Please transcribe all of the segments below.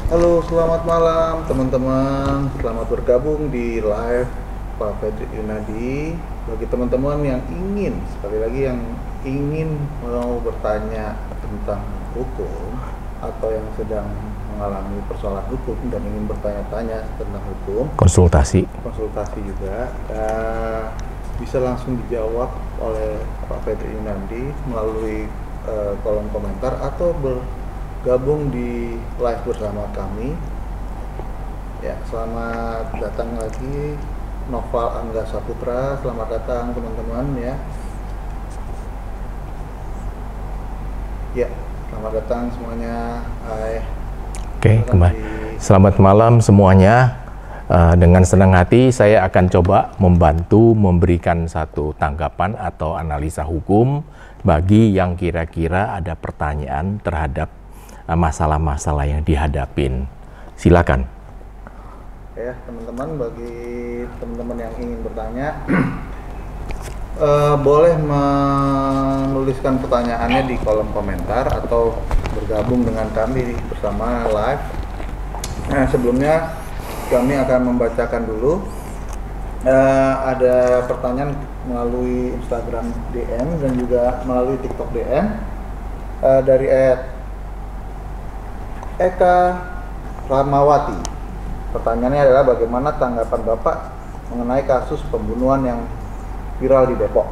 Halo, selamat malam teman-teman. Selamat bergabung di live Pak Fredrik Yunadi. Bagi teman-teman yang ingin, sekali lagi yang ingin mau bertanya tentang hukum atau yang sedang mengalami persoalan hukum dan ingin bertanya-tanya tentang hukum, konsultasi juga, bisa langsung dijawab oleh Pak Fredrik Yunadi melalui kolom komentar atau gabung di live bersama kami. Ya, selamat datang lagi Noval Angga Saputra. Selamat datang teman-teman ya. Ya, selamat datang semuanya. Hai. Oke, kembali. Selamat malam semuanya. Dengan senang hati saya akan coba membantu memberikan satu tanggapan atau analisa hukum bagi yang kira-kira ada pertanyaan terhadap masalah-masalah yang dihadapin. Silakan. Ya, teman-teman, bagi teman-teman yang ingin bertanya, boleh menuliskan pertanyaannya di kolom komentar atau bergabung dengan kami bersama live. Nah, sebelumnya kami akan membacakan dulu. Ada pertanyaan melalui Instagram DM dan juga melalui TikTok DM dari Eka Ramawati. Pertanyaannya adalah bagaimana tanggapan Bapak mengenai kasus pembunuhan yang viral di Depok?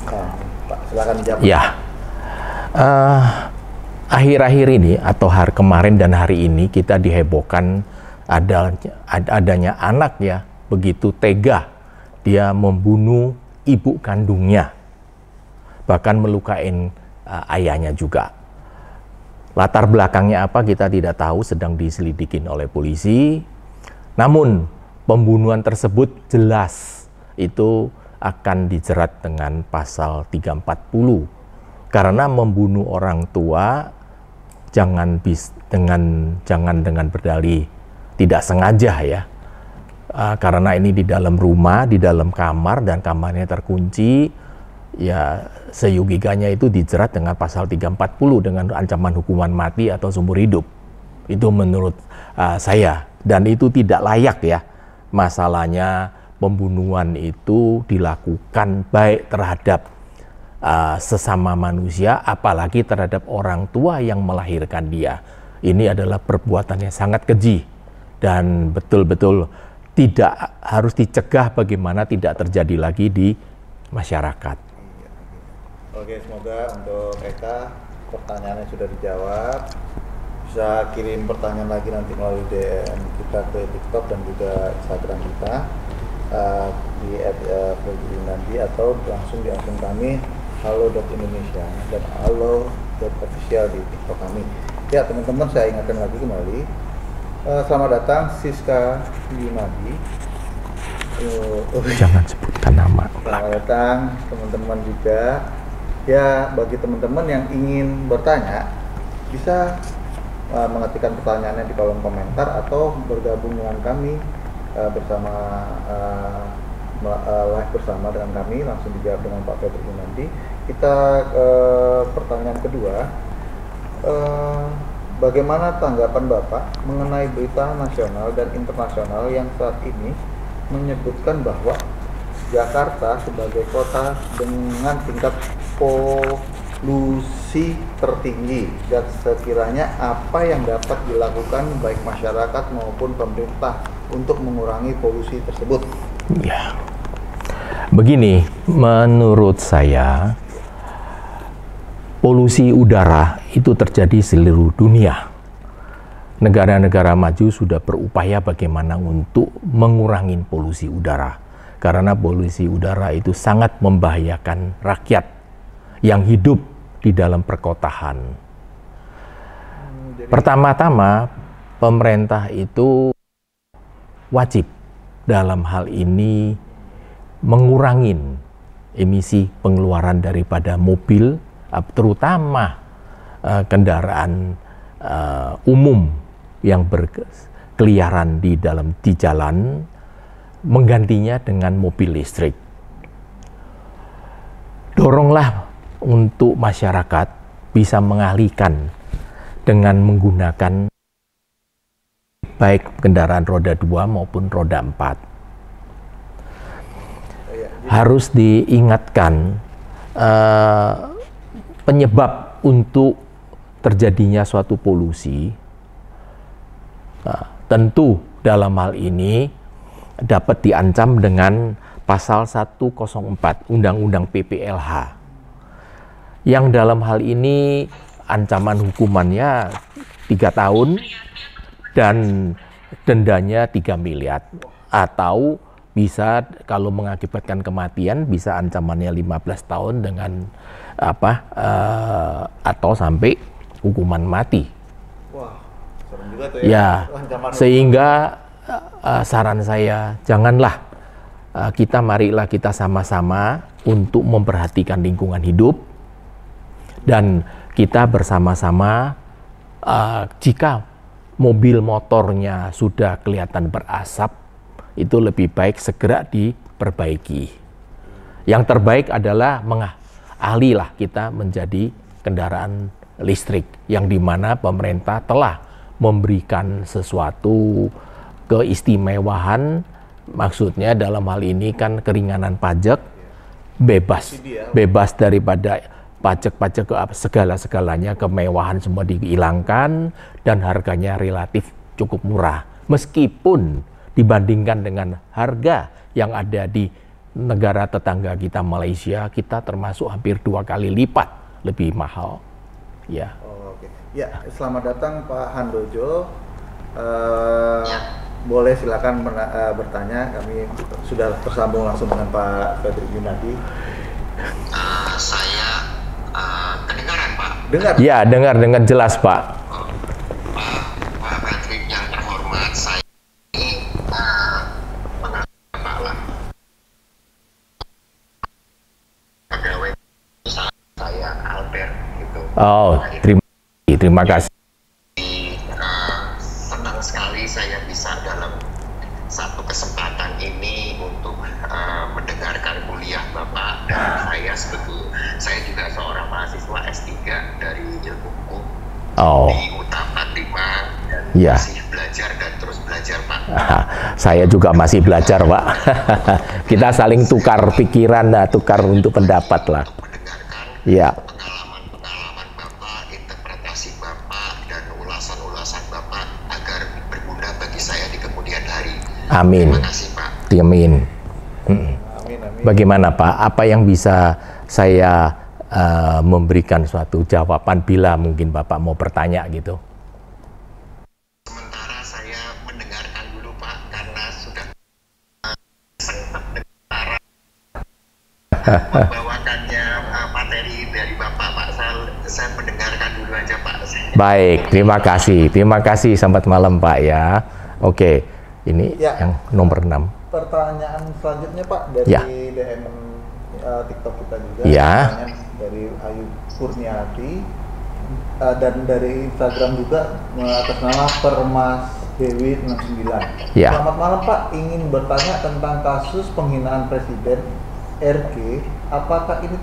Nah, Pak, silakan jawab. Ya, akhir-akhir ini atau hari kemarin dan hari ini kita dihebohkan adanya anak ya begitu tega dia membunuh ibu kandungnya, bahkan melukain ayahnya juga. Latar belakangnya apa kita tidak tahu, sedang diselidikin oleh polisi. Namun pembunuhan tersebut jelas itu akan dijerat dengan pasal 340. Karena membunuh orang tua jangan dengan berdalih tidak sengaja ya. Karena ini di dalam rumah, di dalam kamar dan kamarnya terkunci. Ya, seyogikanya itu dijerat dengan pasal 340 dengan ancaman hukuman mati atau seumur hidup. Itu menurut saya, dan itu tidak layak ya. Masalahnya pembunuhan itu dilakukan baik terhadap sesama manusia, apalagi terhadap orang tua yang melahirkan dia. Ini adalah perbuatan yang sangat keji dan betul-betul tidak harus dicegah bagaimana tidak terjadi lagi di masyarakat. Oke, semoga untuk Eka pertanyaannya sudah dijawab. Bisa kirim pertanyaan lagi nanti melalui DM kita ke TikTok dan juga Instagram kita di @fredriyunadi atau langsung di akun kami halo.indonesia dan halo.official di TikTok kami. Ya teman-teman, saya ingatkan lagi kembali, selamat datang Siska Yunadi. Jangan sebutkan nama. Selamat datang teman-teman juga. Ya, bagi teman-teman yang ingin bertanya, bisa mengetikkan pertanyaannya di kolom komentar atau bergabung dengan kami bersama live bersama dengan kami, langsung dijawab dengan Pak Fredrik Yunadi. Kita pertanyaan kedua, bagaimana tanggapan Bapak mengenai berita nasional dan internasional yang saat ini menyebutkan bahwa Jakarta sebagai kota dengan tingkat polusi tertinggi, dan sekiranya apa yang dapat dilakukan baik masyarakat maupun pemerintah untuk mengurangi polusi tersebut? Ya, begini, menurut saya polusi udara itu terjadi seluruh dunia. Negara-negara maju sudah berupaya bagaimana untuk mengurangi polusi udara. Karena polusi udara itu sangat membahayakan rakyat yang hidup di dalam perkotaan. Pertama-tama, pemerintah itu wajib dalam hal ini mengurangi emisi pengeluaran daripada mobil, terutama kendaraan umum yang berkeliaran di jalan, menggantinya dengan mobil listrik. Doronglah untuk masyarakat bisa mengalihkan dengan menggunakan baik kendaraan roda 2 maupun roda 4. Harus diingatkan penyebab untuk terjadinya suatu polusi. Tentu dalam hal ini dapat diancam dengan pasal 104 Undang-Undang PPLH. Yang dalam hal ini ancaman hukumannya 3 tahun dan dendanya 3 miliar. Atau bisa kalau mengakibatkan kematian bisa ancamannya 15 tahun dengan atau sampai hukuman mati. Wah, serem juga tuh ya. Sehingga saran saya janganlah marilah kita sama-sama untuk memperhatikan lingkungan hidup. Dan kita bersama-sama jika mobil motornya sudah kelihatan berasap, itu lebih baik segera diperbaiki. Yang terbaik adalah alihlah kita menjadi kendaraan listrik, yang dimana pemerintah telah memberikan sesuatu keistimewaan, maksudnya dalam hal ini kan keringanan pajak, bebas daripada pajak-pajak segala-segalanya, kemewahan semua dihilangkan dan harganya relatif cukup murah. Meskipun dibandingkan dengan harga yang ada di negara tetangga kita Malaysia, kita termasuk hampir 2 kali lipat lebih mahal. Ya. Oh, oke. Ya, selamat datang Pak Handojo. Boleh silakan bertanya. Kami sudah tersambung langsung dengan Pak Fredrik Yunadi. Saya kedengaran Pak? Dengar? Ya, dengar dengan jelas Pak. Pak Patrick yang terhormat, saya ini mengalah pegawai saya Albert gitu. Oh, terima kasih. Senang sekali saya bisa dalam satu kesempatan ini untuk mendengarkan kuliah Bapak, dan saya juga seorang mahasiswa S3 dari Ilmu Hukum di Utama 5 dan masih belajar dan terus belajar Pak. Saya juga masih belajar Pak. Kita saling tukar pikiran, tukar untuk pendapat lah. Mendengarkan pengalaman Bapak, interpretasi Bapak, dan ulasan-ulasan Bapak agar berguna bagi saya di kemudian hari. Amin. Terima kasih Pak. Amin. Amin. Bagaimana Pak? Apa yang bisa saya memberikan suatu jawaban bila mungkin Bapak mau bertanya gitu? Sementara saya mendengarkan dulu Pak, karena sudah sempat dengar membawakannya materi dari Bapak. Saya mendengarkan dulu aja Pak. Baik, terima kasih. Terima kasih, selamat malam Pak ya. Oke, ini yang nomor 6. Pertanyaan selanjutnya Pak dari DM TikTok kita juga. Pertanyaan dari Ayu Kurniati dan dari Instagram juga atas nama Permas Dewi 69. Selamat malam Pak, ingin bertanya tentang kasus penghinaan Presiden RG. Apakah ini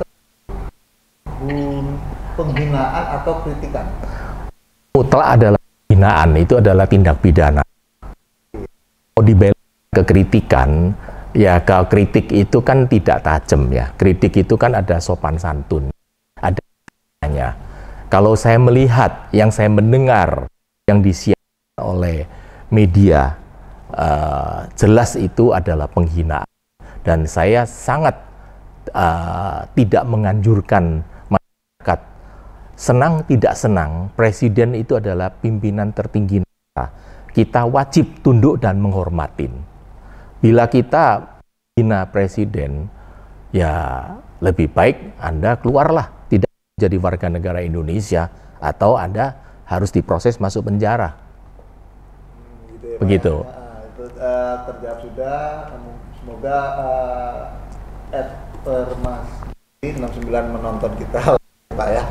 penghinaan atau kritikan? Mutlak adalah penghinaan, itu adalah tindak pidana. Mau dibela kekritikan, ya kalau kritik itu kan tidak tajam ya. Kritik itu kan ada sopan santun, ada hanya. Kalau saya melihat, yang saya mendengar, yang disiarkan oleh media, jelas itu adalah penghinaan. Dan saya sangat tidak menganjurkan masyarakat, senang tidak senang, presiden itu adalah pimpinan tertinggi negara. Kita wajib tunduk dan menghormatin. Bila kita hina presiden, ya lebih baik Anda keluarlah, tidak menjadi warga negara Indonesia, atau Anda harus diproses masuk penjara. Gitu ya, begitu. Itu terjawab sudah. Semoga Permas 69 menonton kita Pak ya.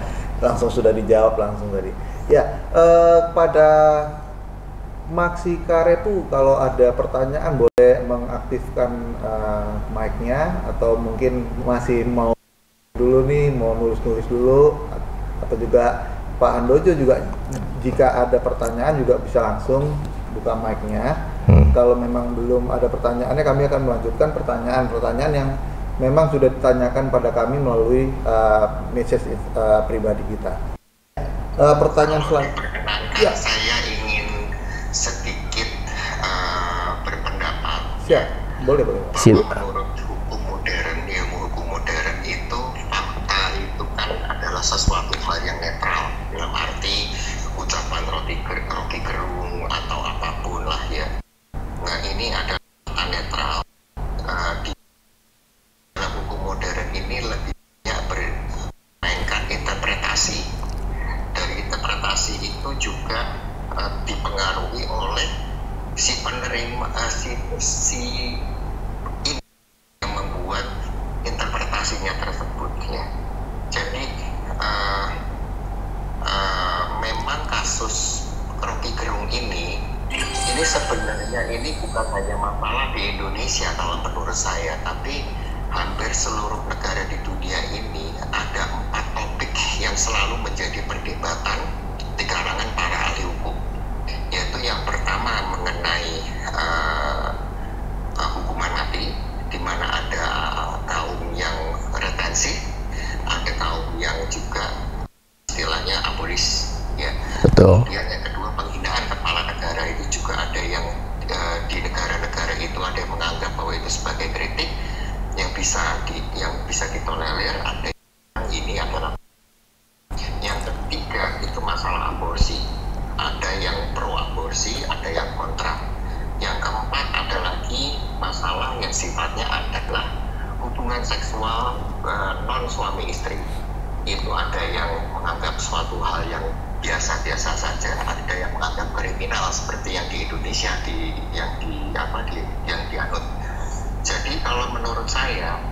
Langsung sudah dijawab langsung tadi. Ya, pada Maxi Karepu, kalau ada pertanyaan boleh mengaktifkan mic-nya, atau mungkin masih mau dulu nih, mau nulis-nulis dulu, atau juga Pak Handojo juga jika ada pertanyaan juga bisa langsung buka mic-nya. Kalau memang belum ada pertanyaannya, kami akan melanjutkan pertanyaan-pertanyaan yang memang sudah ditanyakan pada kami melalui message pribadi kita. Pertanyaan selanjutnya. Ya. Saya ingin sedikit berpendapat. Siap, boleh. Menurut hukum modern, ilmu hukum modern itu fakta itu kan adalah sesuatu hal yang netral, dalam arti ucapan Rocky Gerung atau apapun lah ya. Nah, ini adalah fakta netral. Di dalam hukum modern ini lebih banyak bermainkan interpretasi. Dari interpretasi itu juga dipengaruhi oleh si penerima, si ini yang membuat interpretasinya tersebut ya. Jadi memang kasus Rocky Gerung ini sebenarnya ini bukan hanya masalah di Indonesia kalau menurut saya, tapi hampir seluruh negara di dunia ini ada 4 topik yang selalu menjadi perdebatan di kalangan para ahli hukum. Yaitu yang pertama mengenai hukuman mati, di mana ada kaum yang retensi, ada kaum yang juga istilahnya abolis, ya. Betul. Kemudian yang kedua penghinaan kepala negara, itu juga ada yang di negara-negara itu ada yang menganggap bahwa itu sebagai kritik yang bisa ditolerir, ada yang ini adalah. Yang ketiga itu masalah aborsi, ada yang pro aborsi, ada yang kontra. Yang keempat ada lagi masalah yang sifatnya adalah hubungan seksual non suami istri. Itu ada yang menganggap suatu hal yang biasa-biasa saja, ada yang menganggap kriminal seperti yang di Indonesia yang dianut. Jadi kalau menurut saya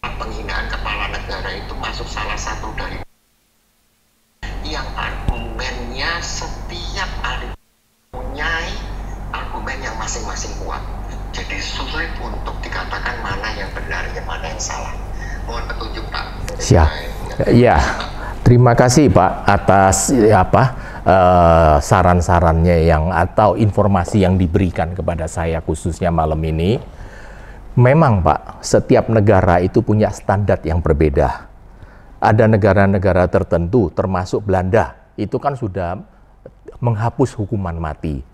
penghinaan kepala negara itu masuk salah satu dari yang argumennya setiap ahli punya argumen yang masing-masing kuat. Jadi sulit untuk dikatakan mana yang benar, mana yang salah. Mohon petunjuk, Pak. Siap. Ya, terima kasih Pak atas saran-sarannya atau informasi yang diberikan kepada saya khususnya malam ini. Memang Pak, setiap negara itu punya standar yang berbeda. Ada negara-negara tertentu, termasuk Belanda, itu kan sudah menghapus hukuman mati.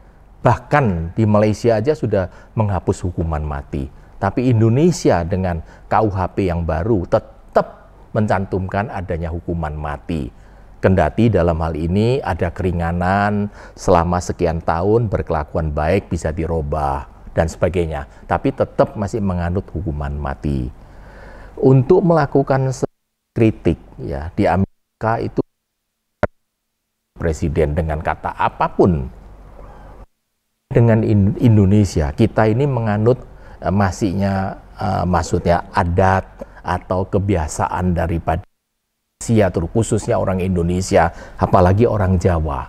Bahkan di Malaysia aja sudah menghapus hukuman mati. Tapi Indonesia dengan KUHP yang baru tetap mencantumkan adanya hukuman mati. Kendati dalam hal ini ada keringanan selama sekian tahun, berkelakuan baik bisa dirubah dan sebagainya. Tapi tetap masih menganut hukuman mati. Untuk melakukan kritik ya di Amerika itu presiden dengan kata apapun. Dengan Indonesia kita ini menganut maksudnya adat atau kebiasaan daripada Asia, khususnya orang Indonesia, apalagi orang Jawa.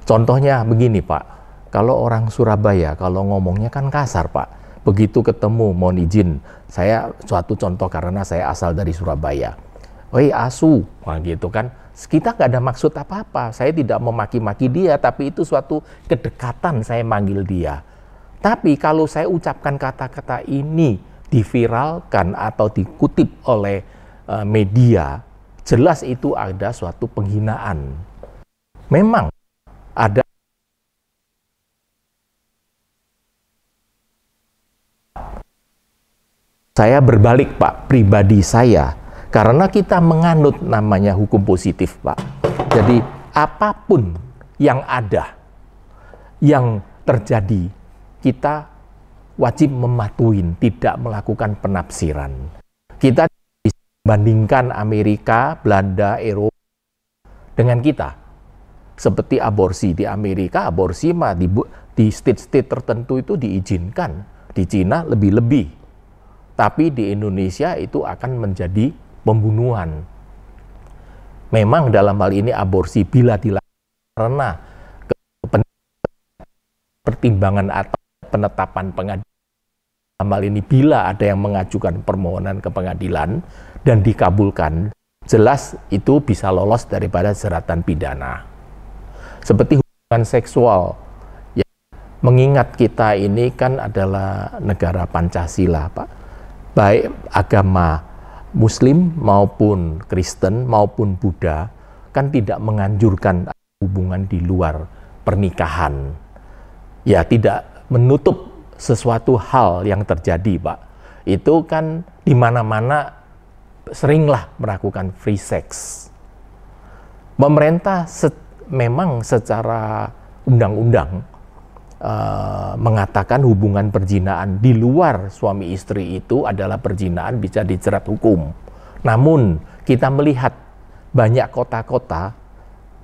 Contohnya begini Pak, kalau orang Surabaya kalau ngomongnya kan kasar Pak. Begitu ketemu, mohon izin, saya suatu contoh karena saya asal dari Surabaya. Woi asu, nah gitu kan. Kita nggak ada maksud apa-apa. Saya tidak memaki-maki dia, tapi itu suatu kedekatan saya manggil dia. Tapi kalau saya ucapkan kata-kata ini diviralkan atau dikutip oleh media, jelas itu ada suatu penghinaan. Memang ada. Saya berbalik Pak, pribadi saya. Karena kita menganut namanya hukum positif, Pak. Jadi apapun yang ada, yang terjadi, kita wajib mematuhi, tidak melakukan penafsiran. Kita bandingkan Amerika, Belanda, Eropa dengan kita. Seperti aborsi di Amerika, aborsi mah di state-state tertentu itu diizinkan. Di Cina lebih-lebih. Tapi di Indonesia itu akan menjadi pembunuhan. Memang dalam hal ini aborsi bila dilakukan karena pertimbangan atau penetapan pengadilan. Dalam hal ini bila ada yang mengajukan permohonan ke pengadilan dan dikabulkan, jelas itu bisa lolos daripada jeratan pidana. Seperti hubungan seksual Mengingat kita ini kan adalah negara Pancasila, Pak. Baik agama Muslim maupun Kristen maupun Buddha kan tidak menganjurkan hubungan di luar pernikahan. Ya, tidak menutup sesuatu hal yang terjadi, Pak. Itu kan di mana-mana seringlah melakukan free sex. Pemerintah memang secara undang-undang mengatakan hubungan perzinaan di luar suami istri itu adalah perzinaan, bisa dijerat hukum. Namun kita melihat banyak kota-kota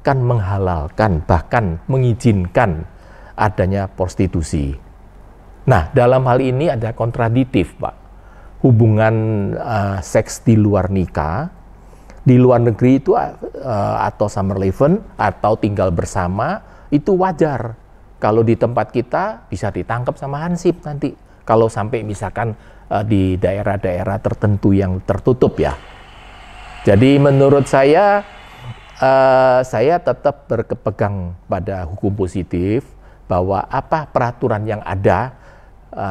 kan menghalalkan, bahkan mengizinkan adanya prostitusi. Nah, dalam hal ini ada kontradiktif, Pak. Hubungan seks di luar nikah, di luar negeri itu atau summer living atau tinggal bersama itu wajar. Kalau di tempat kita bisa ditangkap sama hansip nanti. Kalau sampai misalkan di daerah-daerah tertentu yang tertutup ya. Jadi menurut saya tetap berpegang pada hukum positif bahwa apa peraturan yang ada,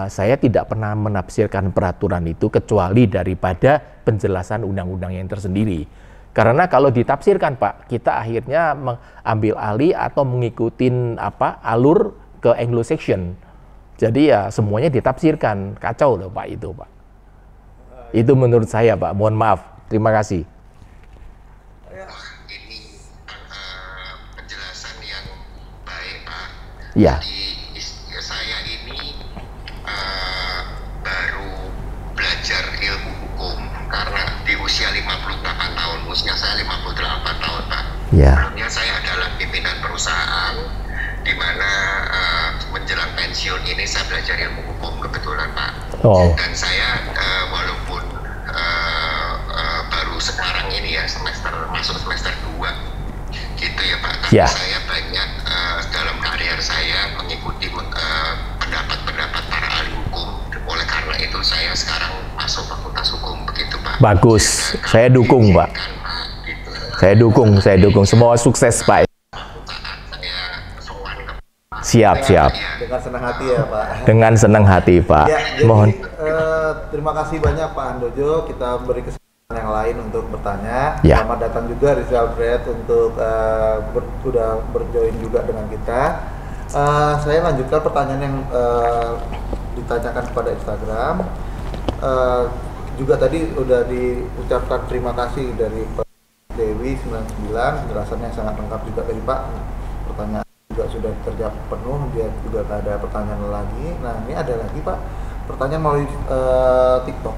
saya tidak pernah menafsirkan peraturan itu kecuali daripada penjelasan undang-undang yang tersendiri. Karena kalau ditafsirkan, Pak, kita akhirnya mengambil alih atau mengikuti alur ke Anglo-Saxon. Jadi ya semuanya ditafsirkan, kacau loh Pak itu, Pak. Itu menurut saya, Pak. Mohon maaf. Terima kasih. Ini penjelasan yang baik, Pak. Ya. Jadi saya ini baru belajar ilmu hukum karena di usia 58 tahun, usia saya 58 tahun, Pak. Ya. Sebelumnya saya adalah pimpinan perusahaan, di mana menjelang pensiun ini saya belajar ilmu hukum kebetulan, Pak. Oh. Dan saya walaupun baru sekarang ini ya masuk semester 2 gitu ya, Pak. Tapi saya banyak dalam karier saya mengikuti pendapat-pendapat para ahli hukum. Oleh karena itu saya sekarang masuk fakultas hukum begitu, Pak. Bagus, saya dukung, Pak. Saya dukung. Semua sukses, Pak. Siap. Dengan senang hati ya, Pak. Dengan senang hati, Pak. Ya, jadi, mohon. Terima kasih banyak Pak Handojo. Kita beri kesempatan yang lain untuk bertanya. Ya. Selamat datang juga Rizal Fred untuk sudah berjoin juga dengan kita. Saya lanjutkan pertanyaan yang ditanyakan kepada Instagram. Juga tadi sudah diucapkan terima kasih dari Pak Dewi 99, penjelasannya sangat lengkap juga dari Pak. Pertanyaan juga sudah terjawab penuh, dia juga tak ada pertanyaan lagi. Nah, ini ada lagi Pak, pertanyaan melalui TikTok.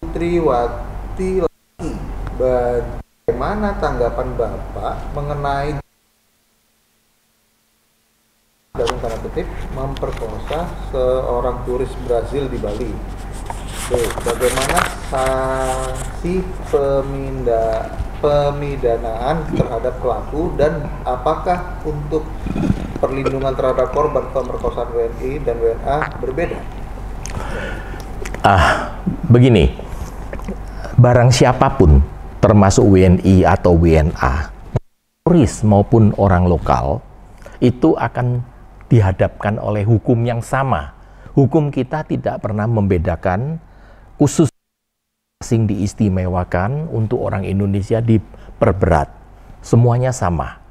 Putriwati lagi, bagaimana tanggapan Bapak mengenai dalam tanda kutip memperkosa seorang turis Brazil di Bali? Bagaimana sanksi pemidanaan terhadap pelaku dan apakah untuk perlindungan terhadap korban pemerkosaan WNI dan WNA berbeda? Begini, barang siapapun termasuk WNI atau WNA, turis maupun orang lokal, itu akan dihadapkan oleh hukum yang sama. Hukum kita tidak pernah membedakan, khusus asing diistimewakan, untuk orang Indonesia diperberat. Semuanya sama.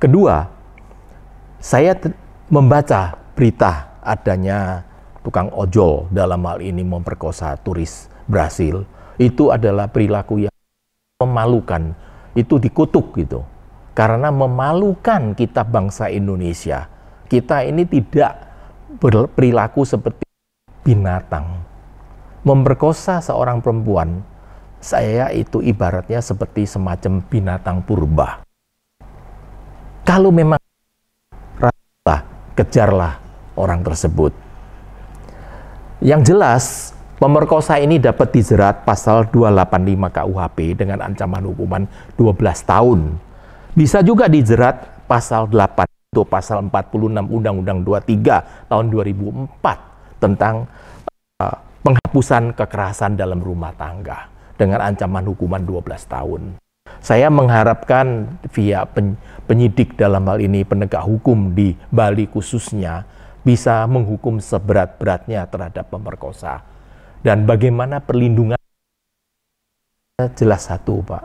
Kedua, saya membaca berita adanya tukang ojol dalam hal ini memperkosa turis Brasil. Itu adalah perilaku yang memalukan. Itu dikutuk gitu. Karena memalukan kita bangsa Indonesia. Kita ini tidak berperilaku seperti binatang. Memperkosa seorang perempuan, saya itu ibaratnya seperti semacam binatang purba. Kalau memang kejarlah orang tersebut. Yang jelas, pemerkosa ini dapat dijerat pasal 285 KUHP dengan ancaman hukuman 12 tahun. Bisa juga dijerat pasal 8 itu pasal 46 Undang-Undang 23 tahun 2004 tentang penghapusan kekerasan dalam rumah tangga dengan ancaman hukuman 12 tahun. Saya mengharapkan via penyidik dalam hal ini penegak hukum di Bali khususnya bisa menghukum seberat-beratnya terhadap pemerkosa. Dan bagaimana perlindungan, jelas satu Pak,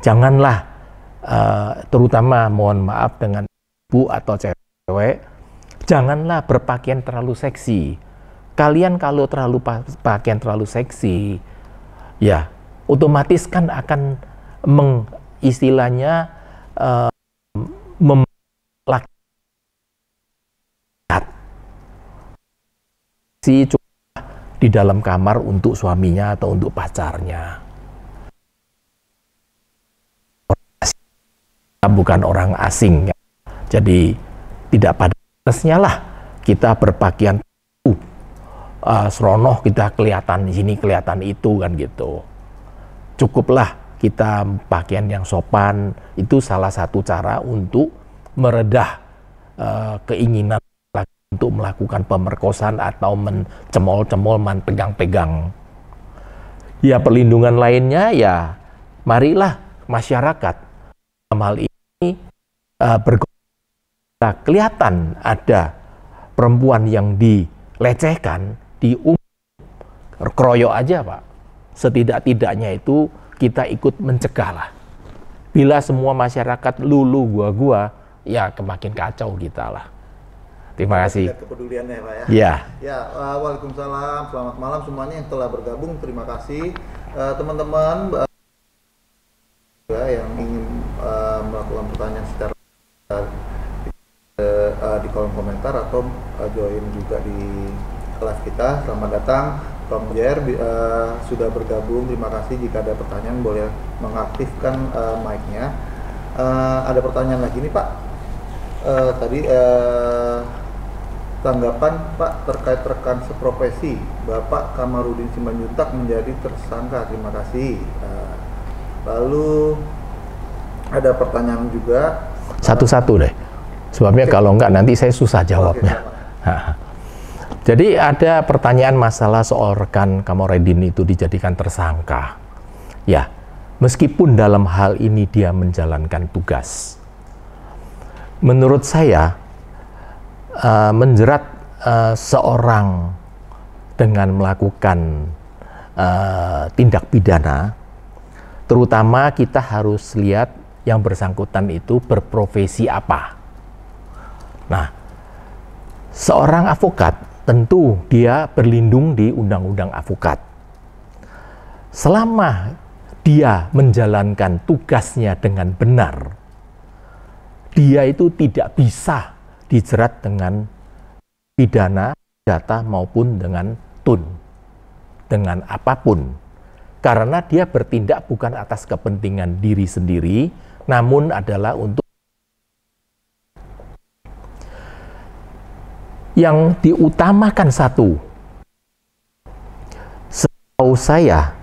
janganlah terutama mohon maaf dengan ibu atau cewek, janganlah berpakaian terlalu seksi. Kalian kalau pakaian terlalu seksi, ya otomatis kan akan istilahnya si di dalam kamar untuk suaminya atau untuk pacarnya. Bukan orang asing, ya. Jadi tidak pantasnya lah kita berpakaian seronoh, kita kelihatan di sini, kelihatan itu kan gitu. Cukuplah kita pakaian yang sopan, itu salah satu cara untuk meredah keinginan untuk melakukan pemerkosaan atau mencemol-cemol, pegang-pegang. Ya perlindungan lainnya ya marilah masyarakat dalam hal ini kelihatan ada perempuan yang dilecehkan, keroyok aja Pak. Setidak-tidaknya itu kita ikut mencegah lah. Bila semua masyarakat lulu gua, ya makin kacau kita lah. Terima kasih. Kepeduliannya Pak ya. Ya. Ya, waalaikumsalam. Selamat malam semuanya yang telah bergabung. Terima kasih teman-teman yang ingin melakukan pertanyaan secara di kolom komentar atau join juga di live kita. Selamat datang Tom Jer, sudah bergabung. Terima kasih. Jika ada pertanyaan boleh mengaktifkan mic-nya. Ada pertanyaan lagi nih Pak. Tadi tanggapan Pak terkait rekan seprofesi Bapak Kamarudin Simanjuntak menjadi tersangka. Terima kasih. Lalu ada pertanyaan juga. Satu-satu deh. Sebabnya kalau enggak nanti saya susah jawabnya. Jadi ada pertanyaan masalah soal rekan Kamarudin itu dijadikan tersangka. Ya, meskipun dalam hal ini dia menjalankan tugas. Menurut saya menjerat seorang dengan melakukan tindak pidana, terutama kita harus lihat yang bersangkutan itu berprofesi apa. Nah, seorang advokat tentu dia berlindung di undang-undang advokat. Selama dia menjalankan tugasnya dengan benar, dia itu tidak bisa dijerat dengan pidana, data maupun dengan tun, dengan apapun. Karena dia bertindak bukan atas kepentingan diri sendiri, namun adalah untuk yang diutamakan satu. Setahu saya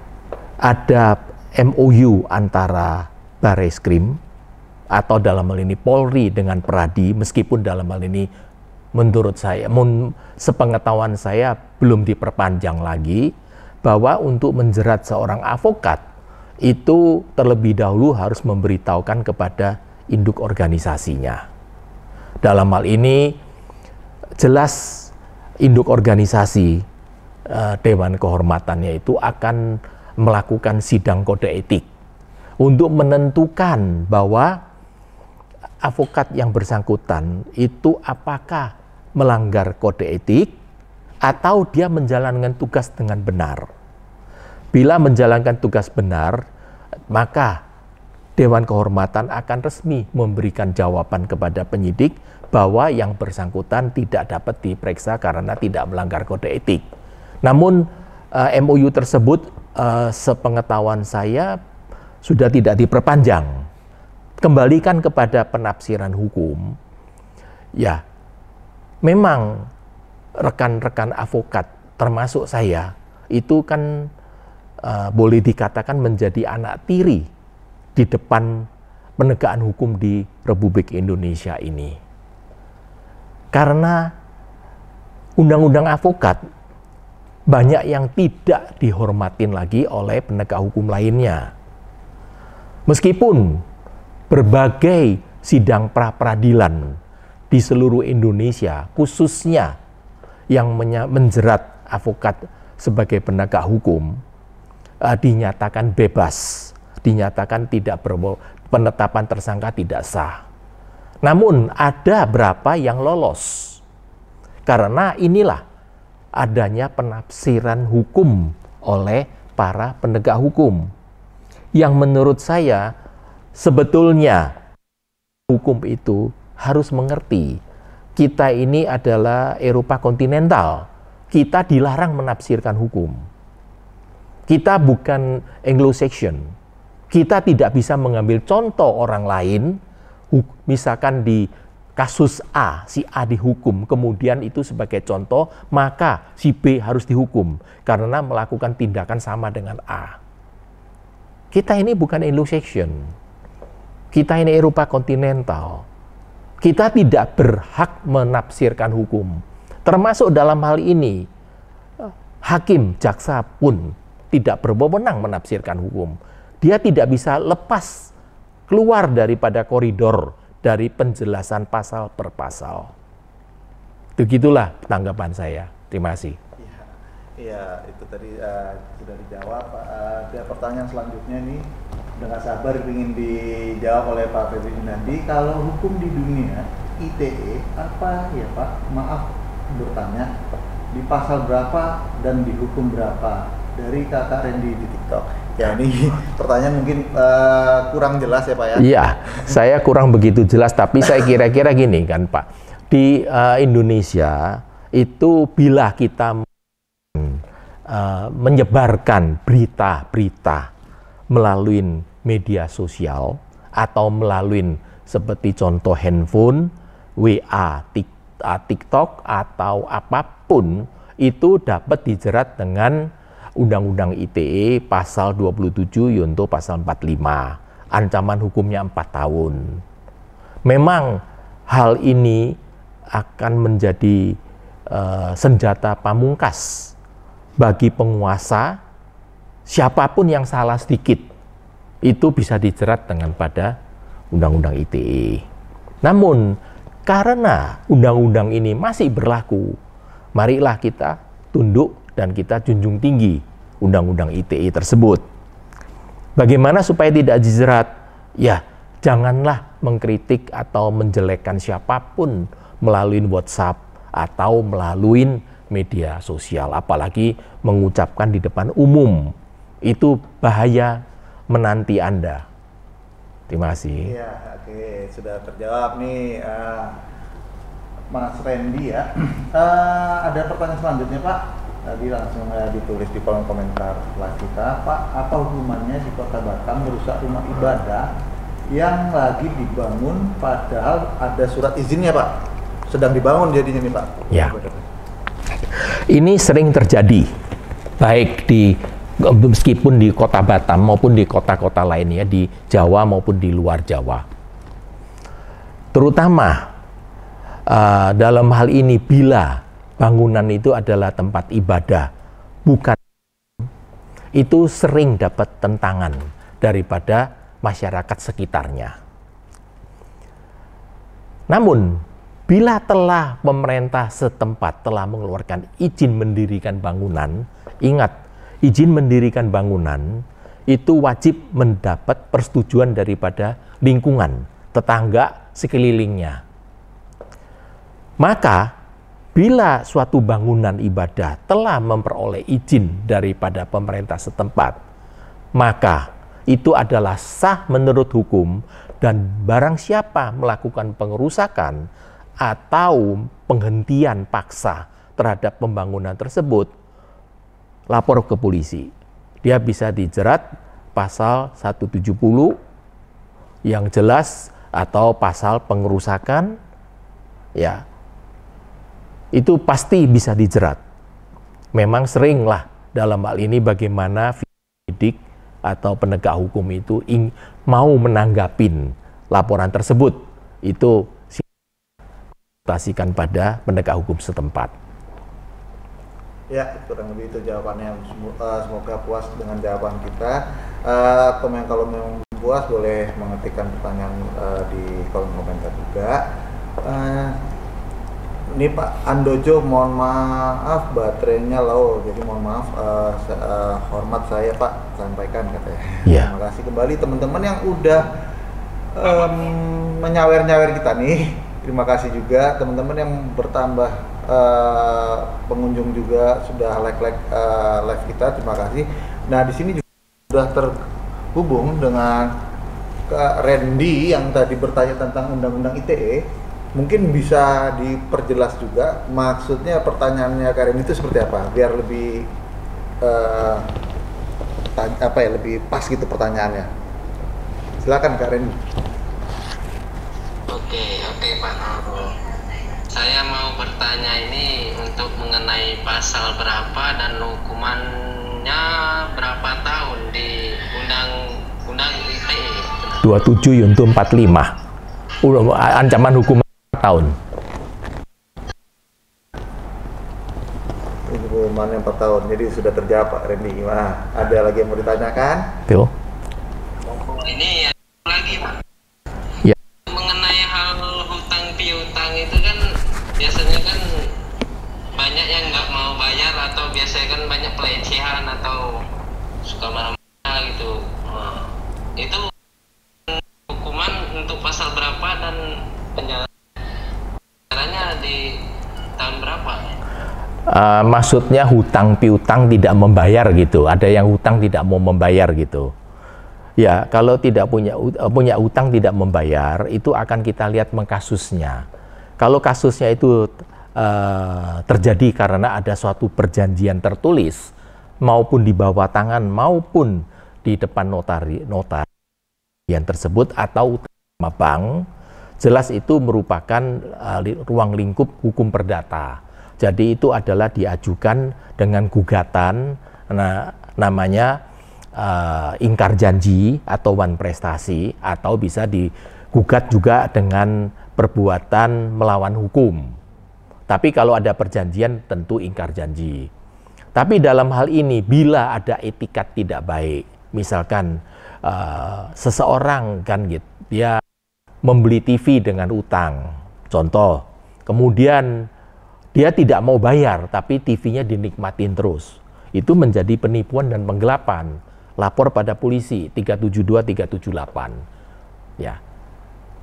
ada MOU antara Barreskrim atau dalam hal ini Polri dengan Peradi, meskipun dalam hal ini menurut saya, sepengetahuan saya belum diperpanjang lagi, bahwa untuk menjerat seorang advokat itu terlebih dahulu harus memberitahukan kepada induk organisasinya. Dalam hal ini jelas induk organisasi Dewan Kehormatannya itu akan melakukan sidang kode etik untuk menentukan bahwa advokat yang bersangkutan itu apakah melanggar kode etik atau dia menjalankan tugas dengan benar. Bila menjalankan tugas benar, maka Dewan Kehormatan akan resmi memberikan jawaban kepada penyidik bahwa yang bersangkutan tidak dapat diperiksa karena tidak melanggar kode etik. Namun MOU tersebut sepengetahuan saya sudah tidak diperpanjang. Kembalikan kepada penafsiran hukum. Ya, memang rekan-rekan advokat termasuk saya itu kan boleh dikatakan menjadi anak tiri di depan penegakan hukum di Republik Indonesia ini. Karena undang-undang advokat banyak yang tidak dihormatin lagi oleh penegak hukum lainnya. Meskipun berbagai sidang pra-peradilan di seluruh Indonesia, khususnya yang menjerat advokat sebagai penegak hukum, dinyatakan bebas, dinyatakan penetapan tersangka tidak sah. Namun ada berapa yang lolos? Karena inilah adanya penafsiran hukum oleh para penegak hukum. Yang menurut saya sebetulnya hukum itu harus mengerti. Kita ini adalah Eropa kontinental. Kita dilarang menafsirkan hukum. Kita bukan Anglo-Saxon. Kita tidak bisa mengambil contoh orang lain, misalkan di kasus A, si A dihukum, kemudian itu sebagai contoh, maka si B harus dihukum karena melakukan tindakan sama dengan A. Kita ini bukan Anglo-Saxon. Kita ini Eropa kontinental. Kita tidak berhak menafsirkan hukum. Termasuk dalam hal ini, hakim, jaksa pun tidak berwenang menafsirkan hukum. Dia tidak bisa lepas keluar daripada koridor dari penjelasan pasal per pasal. Begitulah tanggapan saya. Terima kasih. Iya, itu tadi sudah dijawab. Ada pertanyaan selanjutnya nih, dengan sabar ingin dijawab oleh Pak Febri Yunadi. Kalau hukum di dunia ITE apa ya Pak? Maaf bertanya, di pasal berapa dan di hukum berapa? Dari Kakak Randy di TikTok. Ya, ini pertanyaan mungkin kurang jelas ya Pak ya? Iya, saya kurang begitu jelas, tapi saya kira-kira gini kan Pak. Di Indonesia itu bila kita menyebarkan berita-berita melalui media sosial atau melalui seperti contoh handphone, WA, TikTok atau apapun, itu dapat dijerat dengan Undang-Undang ITE pasal 27 yaitu pasal 45, ancaman hukumnya 4 tahun. Memang hal ini akan menjadi senjata pamungkas bagi penguasa. Siapapun yang salah sedikit itu bisa dijerat dengan pada Undang-Undang ITE. Namun karena undang-undang ini masih berlaku, marilah kita tunduk dan kita junjung tinggi Undang-Undang ITE tersebut. Bagaimana supaya tidak dijerat? Ya, janganlah mengkritik atau menjelekkan siapapun melalui WhatsApp atau melalui media sosial, apalagi mengucapkan di depan umum. Itu bahaya menanti Anda. Terima kasih. Iya, oke, sudah terjawab nih Mas Randy ya. Ada pertanyaan selanjutnya Pak. Tadi langsung ditulis di kolom komentar live kita, Pak, apa hukumannya di Kota Batam merusak rumah ibadah yang lagi dibangun padahal ada surat izinnya Pak? Sedang dibangun jadinya nih Pak. Ya. Ini sering terjadi, baik meskipun di Kota Batam maupun di kota-kota lainnya, di Jawa maupun di luar Jawa. Terutama dalam hal ini bila bangunan itu adalah tempat ibadah, bukan, itu sering dapat tentangan daripada masyarakat sekitarnya. Namun, bila telah pemerintah setempat telah mengeluarkan izin mendirikan bangunan, ingat, izin mendirikan bangunan itu wajib mendapat persetujuan daripada lingkungan, tetangga sekelilingnya. Maka, bila suatu bangunan ibadah telah memperoleh izin daripada pemerintah setempat, maka itu adalah sah menurut hukum, dan barang siapa melakukan pengerusakan atau penghentian paksa terhadap pembangunan tersebut, lapor ke polisi. Dia bisa dijerat pasal 170 yang jelas atau pasal pengerusakan, ya, itu pasti bisa dijerat. Memang seringlah dalam hal ini bagaimana penyidik atau penegak hukum itu mau menanggapin laporan tersebut, itu konsultasikan pada penegak hukum setempat. Ya, kurang lebih itu jawabannya. Semoga puas dengan jawaban kita. Kalau memang puas boleh mengetikkan pertanyaan di kolom komentar juga. Ini Pak Andojo, mohon maaf baterainya low, jadi mohon maaf, hormat saya Pak sampaikan katanya. Yeah. Terima kasih kembali teman-teman yang udah menyawer-nyawer kita nih. Terima kasih juga teman-teman yang bertambah pengunjung juga sudah like live kita, terima kasih. Nah di sini juga sudah terhubung dengan Kak Randy yang tadi bertanya tentang undang-undang ITE. Mungkin bisa diperjelas juga maksudnya pertanyaannya Kak Randy itu seperti apa, biar lebih lebih pas gitu pertanyaannya. Silakan Kak Randy. Oke Pak. Saya mau bertanya ini untuk mengenai pasal berapa dan hukumannya berapa tahun di Undang-Undang ITE. 27 Yunto 45. Ancaman hukuman tahun. Hukumannya 4 tahun. Jadi sudah terjawab Pak Randy. Gimana? Ada lagi yang mau ditanyakan? Tuh. Ini lagi Pak. Ya. Mengenai hal hutang piutang itu kan biasanya kan banyak yang nggak mau bayar atau biasanya kan banyak pelecehan atau suka marah-marah gitu. Itu hukuman untuk pasal berapa dan penjaranya di tahun berapa? Maksudnya hutang piutang tidak membayar gitu. Ada yang hutang tidak mau membayar gitu. Ya, kalau tidak punya hutang tidak membayar, itu akan kita lihat kasusnya. Kalau kasusnya itu terjadi karena ada suatu perjanjian tertulis maupun di bawah tangan maupun di depan notar yang tersebut atau sama bank, jelas itu merupakan ruang lingkup hukum perdata. Jadi itu adalah diajukan dengan gugatan, namanya ingkar janji atau wan prestasi, atau bisa digugat juga dengan perbuatan melawan hukum. Tapi kalau ada perjanjian tentu ingkar janji. Tapi dalam hal ini bila ada etikat tidak baik, misalkan seseorang kan gitu, dia membeli TV dengan utang, contoh, kemudian dia tidak mau bayar tapi TV-nya dinikmatin terus, itu menjadi penipuan dan penggelapan. Lapor pada polisi 372 378. Ya.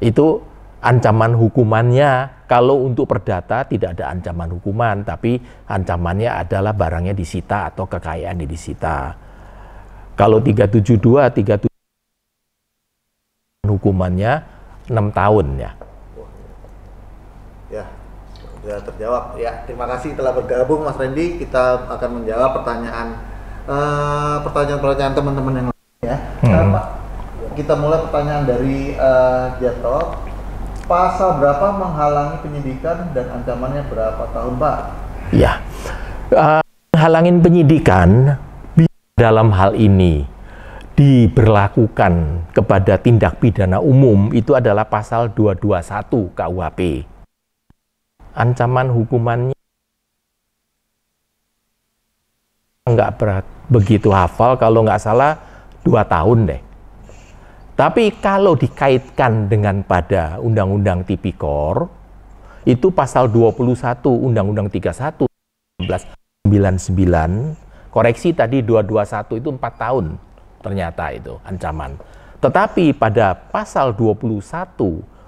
Itu ancaman hukumannya, kalau untuk perdata tidak ada ancaman hukuman, tapi ancamannya adalah barangnya disita atau kekayaannya disita. Kalau 372 37 hukumannya 6 tahun ya. Ya, sudah terjawab. Ya, terima kasih telah bergabung Mas Randy. Kita akan menjawab pertanyaan teman-teman yang lain ya. Pak, kita mulai pertanyaan dari Jato. Pasal berapa menghalangi penyidikan dan ancamannya berapa tahun, Pak? Ya, halangin penyidikan dalam hal ini diberlakukan kepada tindak pidana umum itu adalah pasal 221 KUHP. Ancaman hukumannya nggak begitu hafal, kalau nggak salah 2 tahun deh. Tapi kalau dikaitkan dengan pada Undang-Undang Tipikor, itu pasal 21 Undang-Undang 31 1999, koreksi tadi 221 itu 4 tahun ternyata itu ancaman. Tetapi pada pasal 21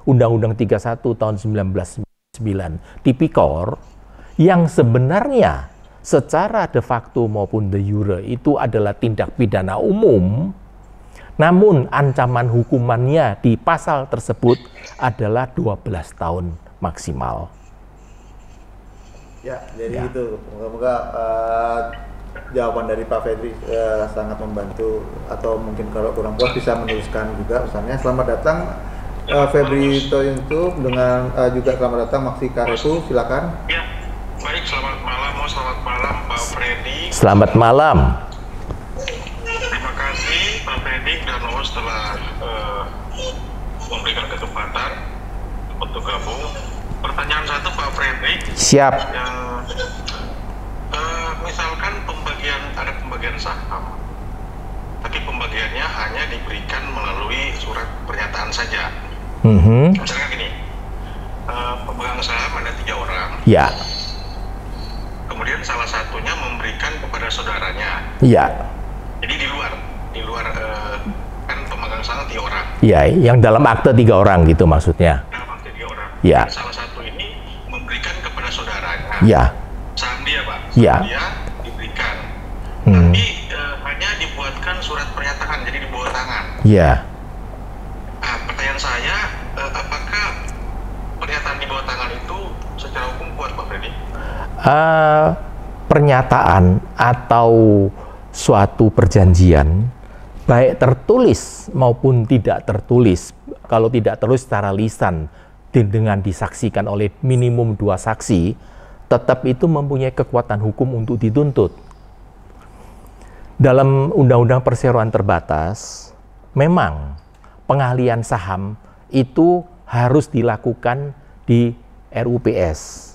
Undang-Undang 31 tahun 1999 Tipikor, yang sebenarnya secara de facto maupun de jure itu adalah tindak pidana umum, namun ancaman hukumannya di pasal tersebut adalah 12 tahun maksimal. Ya, jadi itu. Moga-moga jawaban dari Pak Febri sangat membantu, atau mungkin kalau kurang puas bisa menuliskan juga pesannya. Selamat datang Febri Toyuntu, dengan juga selamat datang Maksi Karetu, silakan. Ya, baik, selamat malam Pak Freddy. Selamat malam. Terima kasih Pak Freddy dan host telah memberikan kesempatan untuk gabung. Pertanyaan satu Pak Freddy. Siap. Misalkan ada pembagian saham, tapi pembagiannya hanya diberikan melalui surat pernyataan saja. Misalnya gini, pemegang saham ada 3 orang. Ya. Kemudian salah satunya memberikan kepada saudaranya. Ya. Jadi di luar kan pemegang saham 3 orang. Ya, yang dalam akte 3 orang gitu maksudnya. Dalam akte 3 orang. Ya. Dan salah satu ini memberikan kepada saudaranya. Ya. Saham dia, Pak. Ya. Saham dia diberikan. Tapi hanya dibuatkan surat pernyataan, jadi di bawah tangan. Ya. Nah, pertanyaan saya, apakah pernyataan di bawah tangan itu secara hukum kuat, Pak Freddy? Pernyataan atau suatu perjanjian, baik tertulis maupun tidak tertulis, kalau tidak tertulis secara lisan dengan disaksikan oleh minimum 2 saksi, tetap itu mempunyai kekuatan hukum untuk dituntut. Dalam Undang-Undang Perseroan Terbatas, memang pengalihan saham itu harus dilakukan di RUPS.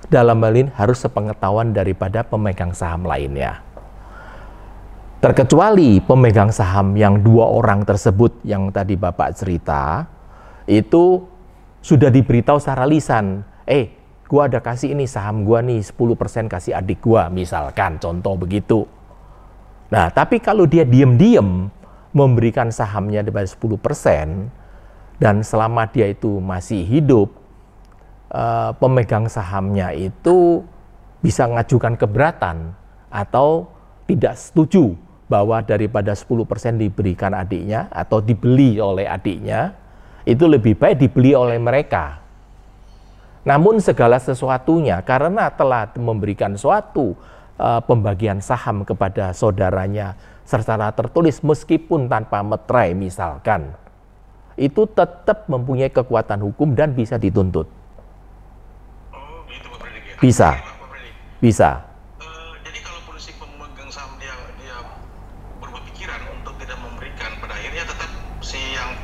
Dalam hal ini harus sepengetahuan daripada pemegang saham lainnya. Terkecuali pemegang saham yang 2 orang tersebut yang tadi Bapak cerita, itu sudah diberitahu secara lisan, gua ada kasih ini saham gua nih 10% kasih adik gua, misalkan contoh begitu. Nah, tapi kalau dia diam-diam memberikan sahamnya daripada 10% dan selama dia itu masih hidup, pemegang sahamnya itu bisa mengajukan keberatan atau tidak setuju bahwa daripada 10% diberikan adiknya atau dibeli oleh adiknya, itu lebih baik dibeli oleh mereka. Namun segala sesuatunya karena telah memberikan suatu pembagian saham kepada saudaranya secara tertulis meskipun tanpa meterai misalkan, itu tetap mempunyai kekuatan hukum dan bisa dituntut. Bisa, bisa. Jadi kalau si pemegang saham dia berubah pikiran untuk tidak memberikan, pada akhirnya tetap si yang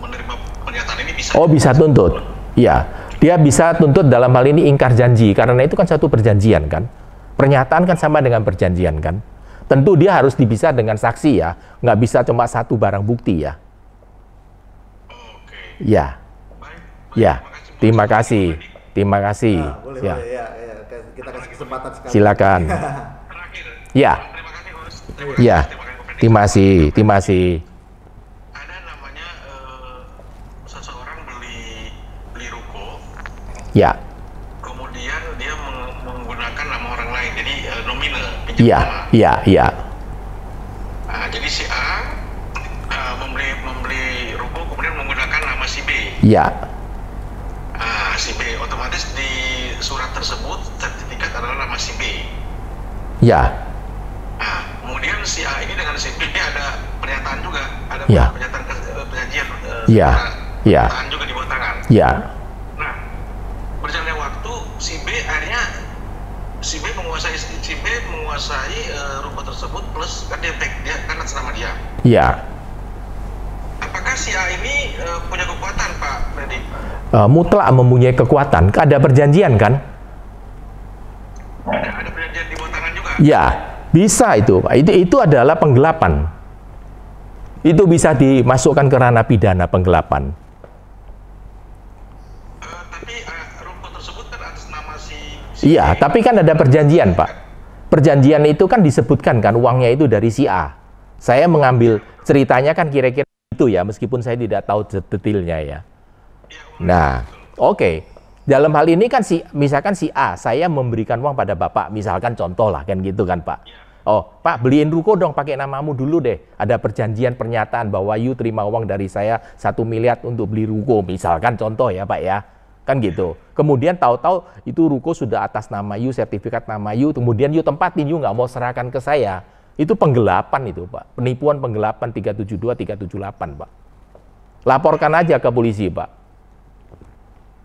menerima pernyataan ini bisa. Oh, bisa tuntut. Iya, dia bisa tuntut dalam hal ini ingkar janji karena itu kan satu perjanjian kan. Pernyataan kan sama dengan perjanjian kan. Tentu dia harus dipisah dengan saksi ya, nggak bisa cuma satu barang bukti ya. Oke. Ya, ya. Terima kasih. Terima kasih. Nah, boleh, ya. boleh, ya. Kita kasih kesempatan sekali. Silakan. Terakhir. Ya. Terima kasih, Host. Ya. Terima kasih. Terima kasih. Ada namanya seseorang beli ruko. Ya. Kemudian dia menggunakan nama orang lain, jadi nominal. Iya. Iya. Iya. Nah, jadi si A membeli ruko kemudian menggunakan nama si B. Iya. Si B otomatis di surat tersebut sertifikat adalah nama si B. Ya. Nah, kemudian si A ini dengan si B ada pernyataan juga, ada Ya. pernyataan perjanjian, Ya. Ya. pernyataan juga di bawah tangan. Ya. Nah, berjalannya waktu si B akhirnya si B menguasai ruko tersebut plus kan dia kan atas nama dia. Ya. Apakah si A ini punya kekuatan, Pak Freddy? Mutlak mempunyai kekuatan. Ada perjanjian kan? Ada perjanjian di bawah tangan juga? Ya, bisa itu, Pak. Itu adalah penggelapan. Itu bisa dimasukkan ke ranah pidana penggelapan. Tapi ruko tersebut kan atas nama si Iya, tapi kan ada perjanjian, Pak. Perjanjian itu kan disebutkan kan uangnya itu dari si A. Saya mengambil ceritanya kan kira-kira itu ya, meskipun saya tidak tahu detailnya ya. Nah, oke. Dalam hal ini kan misalkan si A, saya memberikan uang pada Bapak, misalkan contoh lah kan gitu kan Pak. Oh, Pak beliin ruko dong pakai namamu dulu deh. Ada perjanjian pernyataan bahwa you terima uang dari saya 1 miliar untuk beli ruko, misalkan contoh ya Pak ya. Kan gitu. Kemudian tahu-tahu itu ruko sudah atas nama you, sertifikat nama you, kemudian you tempatin, you nggak mau serahkan ke saya. Itu penggelapan itu Pak. Penipuan penggelapan 372, 378 Pak. Laporkan aja ke polisi Pak.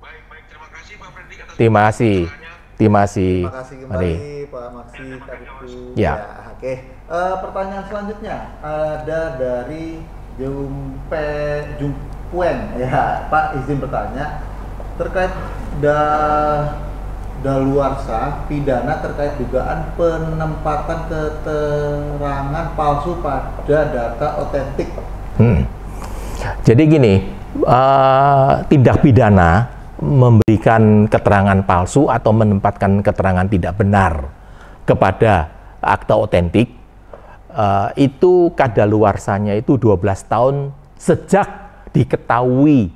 Baik, terima kasih Pak Freddy atas Terima kasih. Terima kasih. Terima kasih kembali Pak Maksi Kadiku. Ya. Oke. Pertanyaan selanjutnya ada dari Jumpueng. Ya, Pak izin bertanya terkait daluarsa pidana terkait dugaan penempatan keterangan palsu pada data otentik. Jadi gini, tindak pidana memberikan keterangan palsu atau menempatkan keterangan tidak benar kepada akta otentik, itu kadaluarsanya itu 12 tahun sejak diketahui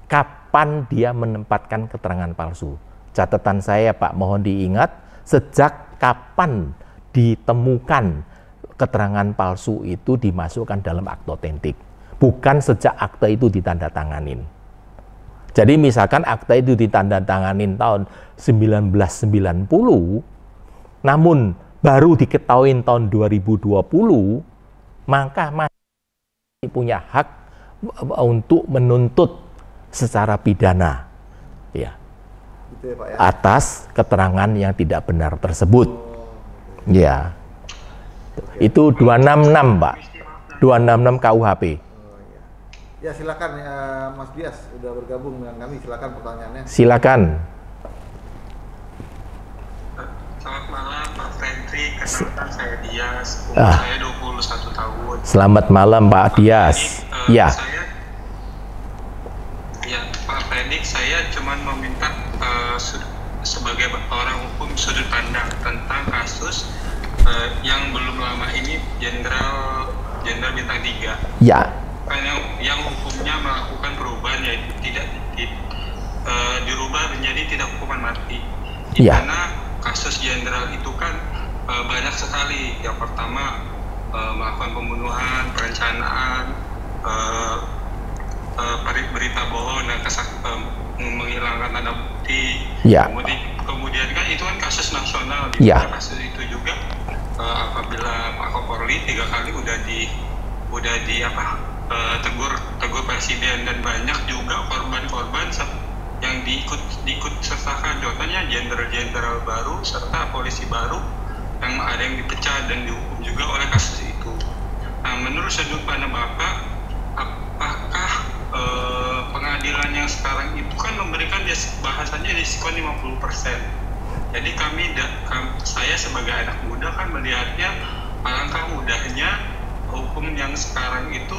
kapan dia menempatkan keterangan palsu. Catatan saya Pak, mohon diingat, sejak kapan ditemukan keterangan palsu itu dimasukkan dalam akta otentik, bukan sejak akta itu ditandatanganin. Jadi misalkan akta itu ditandatanganin tahun 1990, namun baru diketahui tahun 2020, maka masih punya hak untuk menuntut secara pidana, ya, Gitu ya, Pak, ya? atas keterangan yang tidak benar tersebut. Ya, itu 266 Pak, 266 KUHP. Ya silakan ya, Mas Bias udah bergabung dengan kami, silakan pertanyaannya. Silakan. Selamat malam Pak Fredrik, kenalkan saya Dias, Ah. saya 21 tahun. Selamat malam Pak Dias. Ya. Pak Fredrik, saya cuma meminta sebagai orang hukum sudut pandang tentang kasus yang belum lama ini Jenderal Bintang 3. Ya. Kan yang hukumnya melakukan perubahan, yaitu tidak dirubah menjadi tidak hukuman mati. Ya. Karena kasus jenderal itu kan banyak sekali. Yang pertama melakukan pembunuhan, perencanaan, berita bohong dan menghilangkan tanda bukti. Ya. Kemudian kan itu kan kasus nasional. Ya. Kasus itu juga apabila Pak Kapolri 3 kali udah di tegur presiden, dan banyak juga korban-korban yang diikut sertakan. Contohnya jenderal baru serta polisi baru yang ada yang dipecat dan dihukum juga oleh kasus itu. Nah, menurut sudut pandang Bapak, apakah pengadilan yang sekarang itu kan memberikan bahasanya diskon 50%. Jadi saya sebagai anak muda kan melihatnya alangkah mudahnya hukum yang sekarang itu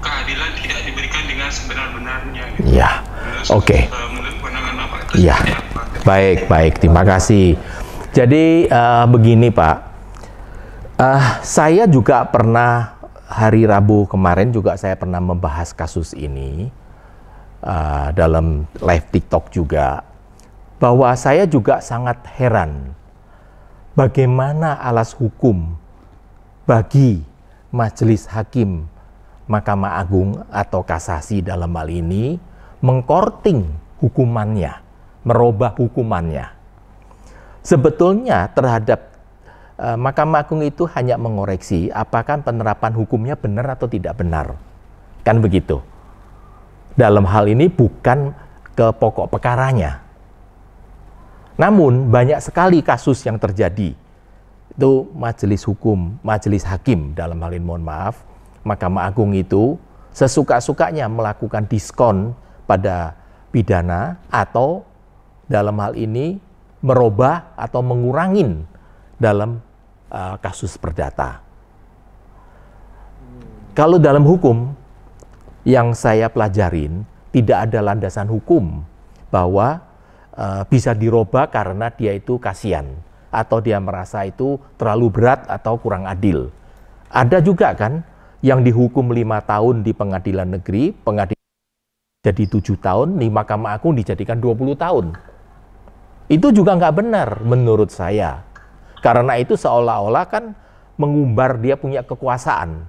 keadilan tidak diberikan dengan sebenar-benarnya. Gitu. Ya. Oke. Menurut pandangan Bapak itu Ya. seperti apa? Baik, terima kasih. Jadi begini Pak, saya juga pernah hari Rabu kemarin juga saya pernah membahas kasus ini dalam live TikTok juga, bahwa saya juga sangat heran bagaimana alas hukum bagi Majelis Hakim Mahkamah Agung atau kasasi dalam hal ini mengkorting hukumannya, merubah hukumannya. Sebetulnya terhadap Mahkamah Agung itu hanya mengoreksi apakah penerapan hukumnya benar atau tidak benar. Kan begitu. Dalam hal ini bukan ke pokok perkaranya. Namun banyak sekali kasus yang terjadi. Itu majelis hakim dalam hal ini, mohon maaf, Mahkamah Agung itu sesuka-sukanya melakukan diskon pada pidana atau dalam hal ini merubah atau mengurangin dalam kasus perdata. Kalau dalam hukum yang saya pelajarin, tidak ada landasan hukum bahwa bisa dirubah karena dia itu kasihan atau dia merasa itu terlalu berat atau kurang adil. Ada juga kan yang dihukum 5 tahun di pengadilan negeri, jadi 7 tahun, di Mahkamah Agung dijadikan 20 tahun. Itu juga nggak benar menurut saya. Karena itu seolah-olah kan mengumbar dia punya kekuasaan.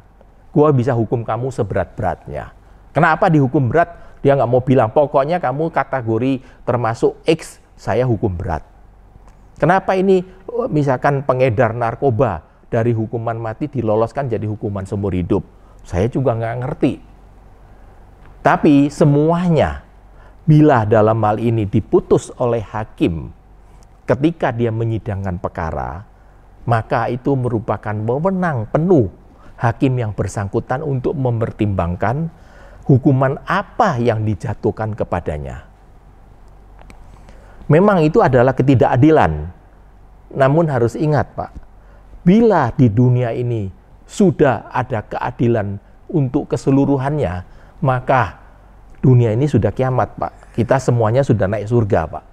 Gua bisa hukum kamu seberat-beratnya. Kenapa dihukum berat? Dia nggak mau bilang, pokoknya kamu kategori termasuk X, saya hukum berat. Kenapa ini misalkan pengedar narkoba dari hukuman mati diloloskan jadi hukuman seumur hidup? Saya juga nggak ngerti. Tapi semuanya, bila dalam hal ini diputus oleh hakim ketika dia menyidangkan perkara, maka itu merupakan wewenang penuh hakim yang bersangkutan untuk mempertimbangkan hukuman apa yang dijatuhkan kepadanya. Memang itu adalah ketidakadilan. Namun harus ingat Pak, bila di dunia ini sudah ada keadilan untuk keseluruhannya, maka dunia ini sudah kiamat, Pak. Kita semuanya sudah naik surga, Pak.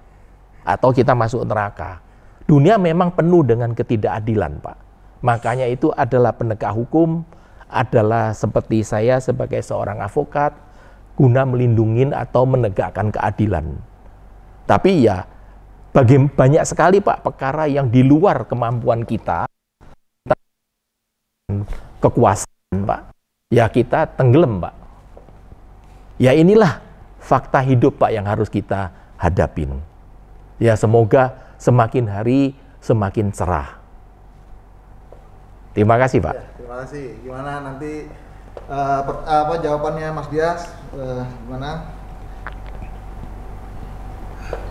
Atau kita masuk neraka. Dunia memang penuh dengan ketidakadilan, Pak. Makanya itu adalah penegak hukum, adalah seperti saya sebagai seorang advokat, guna melindungi atau menegakkan keadilan. Tapi ya, banyak sekali, Pak, perkara yang di luar kemampuan kita, kekuasaan, Pak. Ya kita tenggelam, Pak. Ya inilah fakta hidup, Pak, yang harus kita hadapin. Ya semoga semakin hari semakin cerah. Terima kasih, Pak. Ya, terima kasih. Gimana nanti jawabannya Mas Dias? Gimana?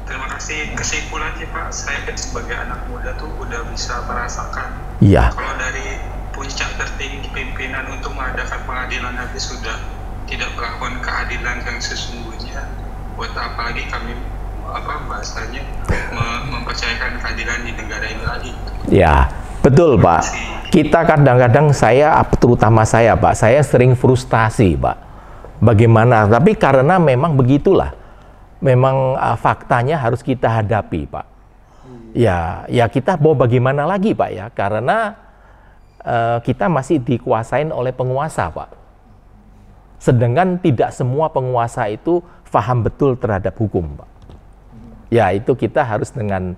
Terima kasih. Kesimpulannya Pak, saya kan sebagai anak muda tuh udah bisa merasakan. Iya. Kalau dari puncak tertinggi pimpinan untuk mengadakan pengadilan nanti sudah tidak melakukan keadilan yang sesungguhnya, buat apa lagi kami bahasanya mempercayakan keadilan di negara ini lagi? Ya, betul, Pak. Kita kadang-kadang terutama saya, Pak, saya sering frustasi, Pak. Bagaimana? Tapi karena memang begitulah, memang faktanya harus kita hadapi, Pak. Ya kita mau bagaimana lagi, Pak, ya? Karena kita masih dikuasain oleh penguasa, Pak. Sedangkan tidak semua penguasa itu paham betul terhadap hukum, Pak. Ya itu kita harus dengan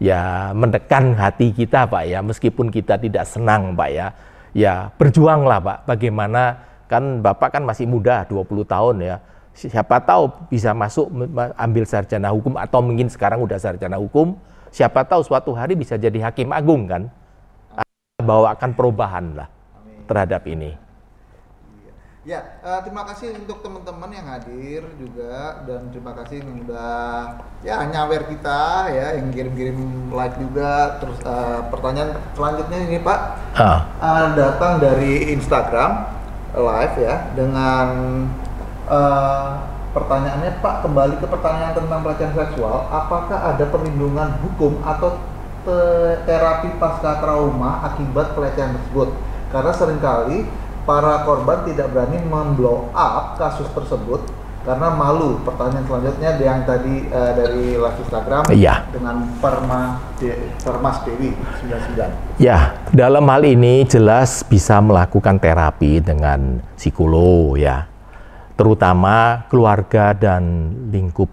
ya menekan hati kita, Pak, ya. Meskipun kita tidak senang, Pak, ya. Ya berjuanglah, Pak. Bagaimana, kan Bapak kan masih muda, 20 tahun ya. Siapa tahu bisa masuk ambil sarjana hukum, atau mungkin sekarang udah sarjana hukum. Siapa tahu suatu hari bisa jadi hakim agung, kan. Bawakan perubahan lah terhadap ini. Ya, terima kasih untuk teman-teman yang hadir juga, dan terima kasih yang udah ya nyawer kita ya, yang kirim-kirim like juga. Terus pertanyaan selanjutnya ini, Pak, datang dari Instagram live ya, dengan pertanyaannya, Pak, kembali ke pertanyaan tentang pelecehan seksual, apakah ada perlindungan hukum atau terapi pasca trauma akibat pelecehan tersebut? Karena seringkali para korban tidak berani memblow up kasus tersebut karena malu. Pertanyaan selanjutnya yang tadi dari live Instagram, iya, dengan Permas Dewi 99. Ya, dalam hal ini jelas bisa melakukan terapi dengan psikolog, ya. Terutama keluarga dan lingkup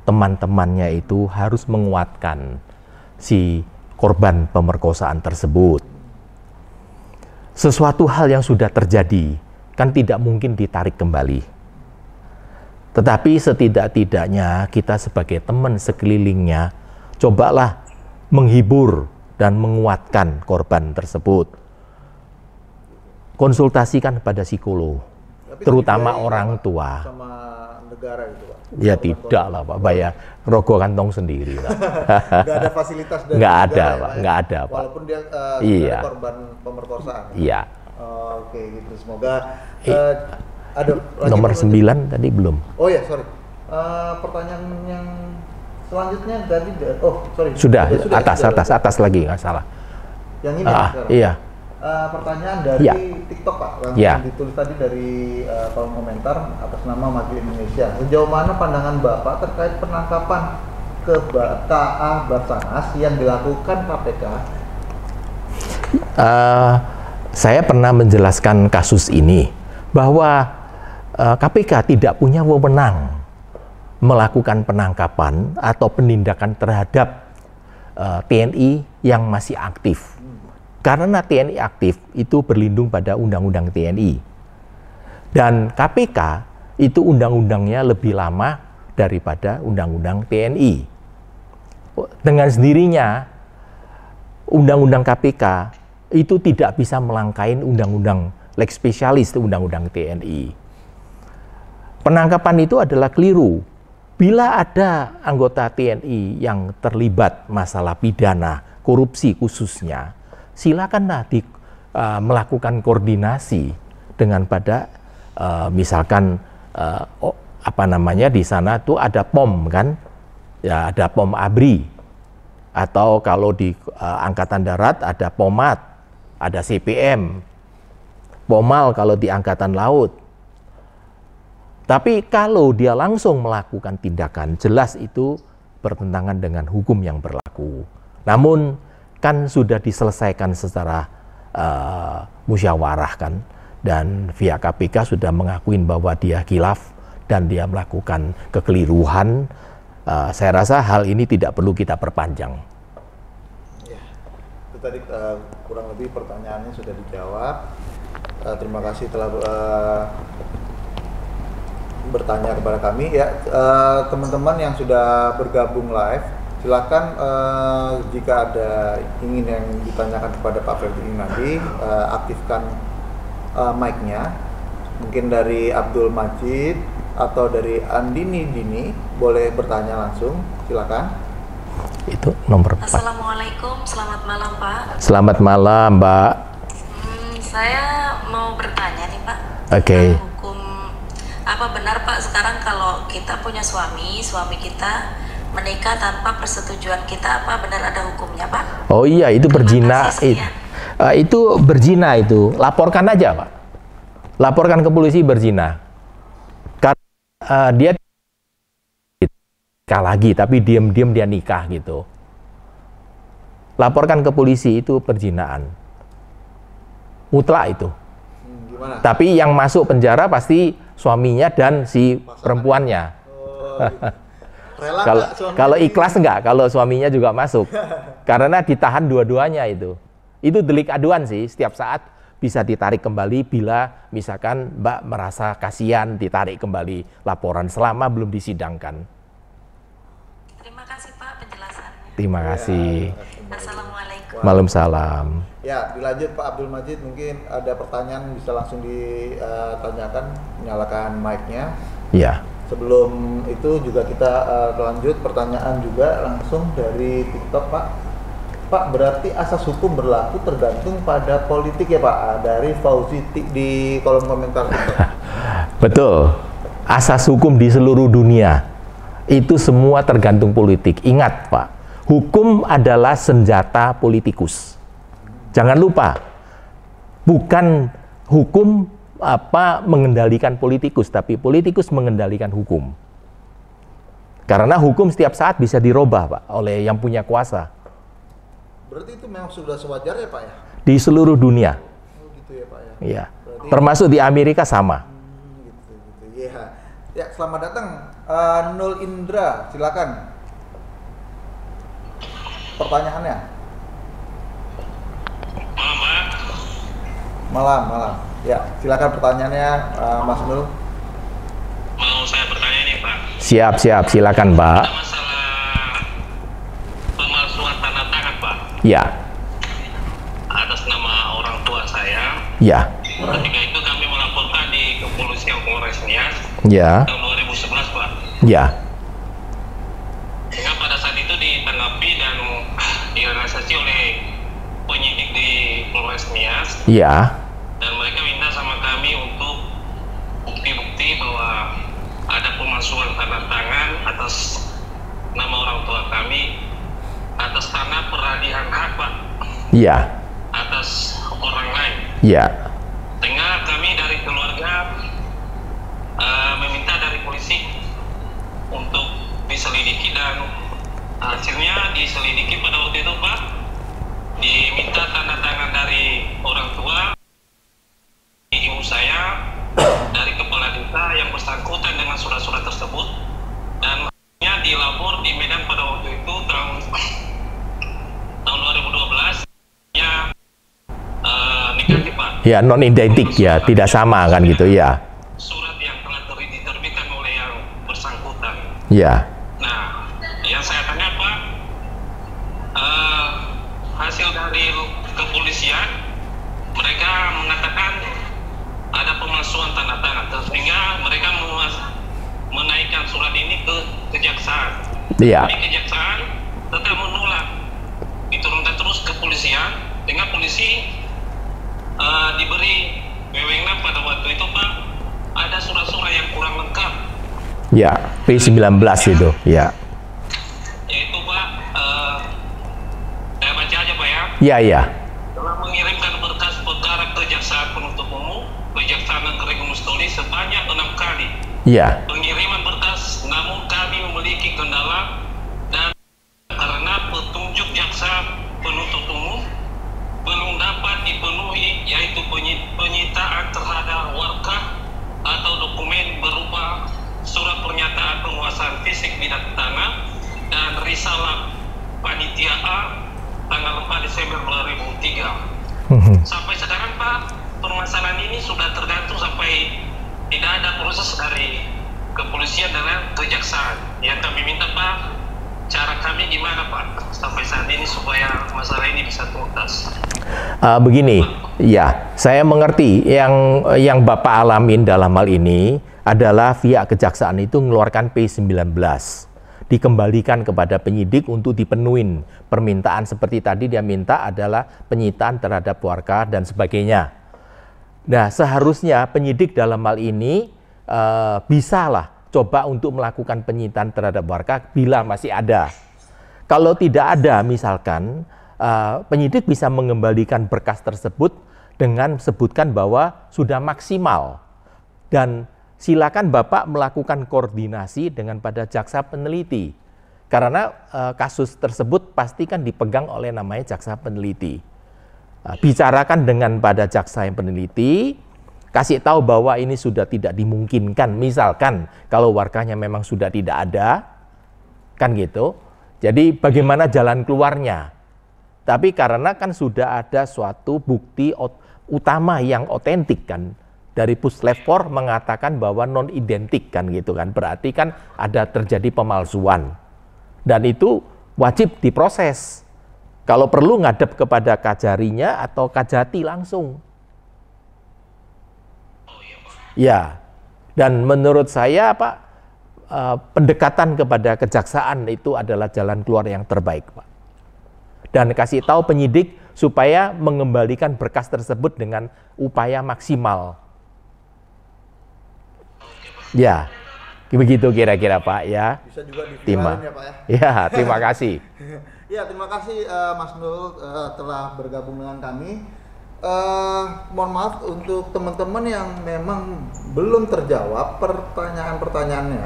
teman-temannya itu harus menguatkan si korban pemerkosaan tersebut. Sesuatu hal yang sudah terjadi kan tidak mungkin ditarik kembali. Tetapi setidak-tidaknya kita sebagai teman sekelilingnya, cobalah menghibur dan menguatkan korban tersebut. Konsultasikan pada psikolog, terutama orang tua. Sama negara itu, Pak? Ya tidak lah, Pak, bayar rogo kantong sendiri lah. Nggak ada fasilitas dari nggak negara, ada, ya, Pak, ya? nggak ada, Pak. Walaupun dia Iya. korban pemerkosaan. Iya. Oke, gitu. Semoga ada Nomor 9 tadi belum. Oh ya, sorry. Pertanyaan yang selanjutnya tadi, Sudah, atas lagi, nggak salah. Yang ini sekarang. Iya. Pertanyaan dari Ya. TikTok, Pak, yang Ya. ditulis tadi dari kolom komentar atas nama Maju Indonesia. Sejauh mana pandangan Bapak terkait penangkapan ke KA Basarnas yang dilakukan KPK? Saya pernah menjelaskan kasus ini bahwa KPK tidak punya wewenang melakukan penangkapan atau penindakan terhadap TNI yang masih aktif. Karena TNI aktif itu berlindung pada Undang-Undang TNI. Dan KPK itu undang-undangnya lebih lama daripada Undang-Undang TNI. Dengan sendirinya, Undang-Undang KPK itu tidak bisa melangkain Undang-Undang Lex Specialis, Undang-Undang TNI. Penangkapan itu adalah keliru. Bila ada anggota TNI yang terlibat masalah pidana, korupsi khususnya, silakanlah melakukan koordinasi dengan misalkan di sana tuh ada POM, kan, ya, ada POM ABRI, atau kalau di Angkatan Darat ada POMAT, ada CPM, Pomal kalau di Angkatan Laut. Tapi kalau dia langsung melakukan tindakan, jelas itu bertentangan dengan hukum yang berlaku. Namun kan sudah diselesaikan secara musyawarah kan, dan via KPK sudah mengakuin bahwa dia khilaf dan dia melakukan kekeliruan. Saya rasa hal ini tidak perlu kita perpanjang. Ya, itu tadi kurang lebih pertanyaannya sudah dijawab. Terima kasih telah bertanya kepada kami ya. Teman-teman yang sudah bergabung live, silakan jika ada ingin yang ditanyakan kepada Pak Fredrik Yunadi, aktifkan mic-nya. Mungkin dari Abdul Majid atau dari Andini Dini, boleh bertanya langsung, silakan. Itu nomor 4. Assalamualaikum, selamat malam Pak. Selamat malam Mbak. Saya mau bertanya nih Pak. Oke. Hukum apa benar Pak sekarang kalau kita punya suami kita menikah tanpa persetujuan kita, apa benar ada hukumnya Pak? Oh iya, itu berzina. Terima kasih, sekian. Itu berzina itu. Laporkan aja Pak. Laporkan ke polisi berzina. Karena dia nikah lagi, tapi diam-diam dia nikah gitu. Laporkan ke polisi, itu perzinaan. Mutlak itu. Gimana? Tapi yang masuk penjara pasti suaminya dan si perempuannya. Oh, gitu. Rela Kalau nggak suami? kalau ikhlas enggak, kalau suaminya juga masuk. Karena ditahan dua-duanya itu. Itu delik aduan sih, setiap saat bisa ditarik kembali bila misalkan Mbak merasa kasihan, ditarik kembali laporan selama belum disidangkan. Terima kasih Pak penjelasannya. Terima kasih. Assalamualaikum. Waalaikumsalam. Ya, dilanjut Pak Abdul Majid, mungkin ada pertanyaan bisa langsung ditanyakan, nyalakan mic-nya. Ya. Sebelum itu juga kita lanjut pertanyaan juga langsung dari TikTok Pak. Pak, berarti asas hukum berlaku tergantung pada politik ya Pak? Dari Fauzi di kolom komentar TikTok. Betul. Asas hukum di seluruh dunia itu semua tergantung politik. Ingat Pak, hukum adalah senjata politikus. Jangan lupa, bukan hukum mengendalikan politikus, tapi politikus mengendalikan hukum. Karena hukum setiap saat bisa dirubah Pak oleh yang punya kuasa. Berarti itu memang sudah sewajarnya Pak ya? Di seluruh dunia. Oh gitu ya Pak ya? Iya. Berarti, Termasuk di Amerika sama. gitu. Ya. Ya, selamat datang Nul Indra, silakan. Pertanyaannya. Malam. Ya, silakan pertanyaannya Mas Nul. Mau saya bertanya nih Pak. Siap, silakan Mbak. Ada masalah pemalsuan tanda tangan Pak. Ya, Atas nama orang tua saya. ya, Ketika itu kami melaporkan di kepolisian Polres Nias ya, tahun 2011 Pak. ya, Sehingga pada saat itu ditanggapi dan direalisasi oleh penyidik di Polres Nias, ya, dan mereka minta sama kami untuk bukti-bukti bahwa ada pemalsuan tanda tangan atas nama orang tua kami atas tanah peralihan hak Pak, ya, atas orang lain. ya, Sehingga kami dari keluarga meminta dari polisi untuk diselidiki, dan hasilnya diselidiki pada waktu itu Pak, diminta tanda tangan dari orang tua ibu saya, dari kepala desa yang bersangkutan dengan surat-surat tersebut, dan akhirnya dilapor di Medan pada waktu itu tahun 2012 ya negatif Pak. ya, non identik ya, tidak sama kan gitu ya, Surat yang telah diterbitkan oleh yang bersangkutan. ya, Nah, yang saya tanya Pak, hasil dari kepolisian mereka mengatakan ada pemalsuan tanda tangan, sehingga mereka menaikkan surat ini ke kejaksaan. ya, Tapi kejaksaan tetap menolak, diturunkan terus ke kepolisian, sehingga polisi diberi wewenang pada waktu itu Pak, ada surat-surat yang kurang lengkap, ya, P19 itu, ya, yaitu Pak, saya baca aja Pak ya. ya, ya, Telah mengirimkan berkas perkara ke jaksa penuntut umum Iya. pengiriman berkas, namun kami memiliki kendala dan karena petunjuk jaksa penuntut umum belum dapat dipenuhi, yaitu penyitaan terhadap warga atau dokumen berupa surat pernyataan penguasaan fisik bidang tanah dan risalah panitia A tanggal 4 Desember 2003. Sampai sekarang Pak, permasalahan ini sudah tergantung sampai tidak ada proses dari kepolisian dan kejaksaan. Yang kami minta Pak, cara kami gimana Pak sampai saat ini supaya masalah ini bisa tuntas? Begini, ya, saya mengerti yang Bapak alamin dalam hal ini adalah pihak kejaksaan itu mengeluarkan P19, dikembalikan kepada penyidik untuk dipenuhin permintaan seperti tadi dia minta adalah penyitaan terhadap warga dan sebagainya. Nah, seharusnya penyidik dalam hal ini bisalah coba untuk melakukan penyitaan terhadap warga bila masih ada. Kalau tidak ada, misalkan penyidik bisa mengembalikan berkas tersebut dengan sebutkan bahwa sudah maksimal dan silakan Bapak melakukan koordinasi dengan pada jaksa peneliti karena kasus tersebut pasti kan dipegang oleh namanya jaksa peneliti. Bicarakan dengan pada jaksa yang peneliti, kasih tahu bahwa ini sudah tidak dimungkinkan, misalkan kalau warganya memang sudah tidak ada, kan gitu. Jadi bagaimana jalan keluarnya? Tapi karena kan sudah ada suatu bukti utama yang otentik kan, dari Puslap-4 mengatakan bahwa non identik kan gitu kan, berarti kan ada terjadi pemalsuan dan itu wajib diproses. Kalau perlu ngadep kepada kajarinya atau kajati langsung. Ya, dan menurut saya Pak, pendekatan kepada kejaksaan itu adalah jalan keluar yang terbaik Pak. Dan kasih tahu penyidik supaya mengembalikan berkas tersebut dengan upaya maksimal. Ya, begitu kira-kira Pak ya. Bisa juga diviralin ya Pak ya. Ya, terima kasih. Ya, terima kasih Mas Nul telah bergabung dengan kami. Mohon maaf untuk teman-teman yang memang belum terjawab pertanyaan-pertanyaannya.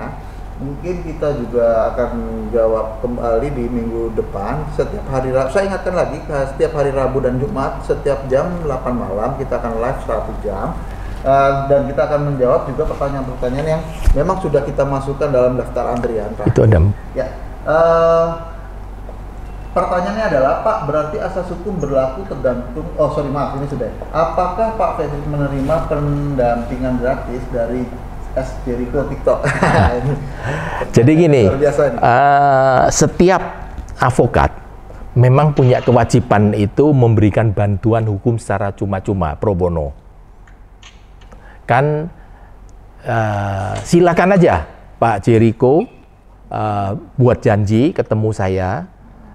Mungkin kita juga akan jawab kembali di minggu depan setiap hari Rabu. Saya ingatkan lagi, setiap hari Rabu dan Jumat setiap jam 8 malam kita akan live 1 jam. Dan kita akan menjawab juga pertanyaan-pertanyaan yang memang sudah kita masukkan dalam daftar antrian. Itu ada. Ya. Pertanyaannya adalah, Pak, berarti asas hukum berlaku tergantung, ini sudah. Apakah Pak Fredrik menerima pendampingan gratis dari S. Jericho TikTok? Jadi gini, setiap avokat memang punya kewajiban itu memberikan bantuan hukum secara cuma-cuma, pro bono. Kan silakan aja Pak Jericho buat janji ketemu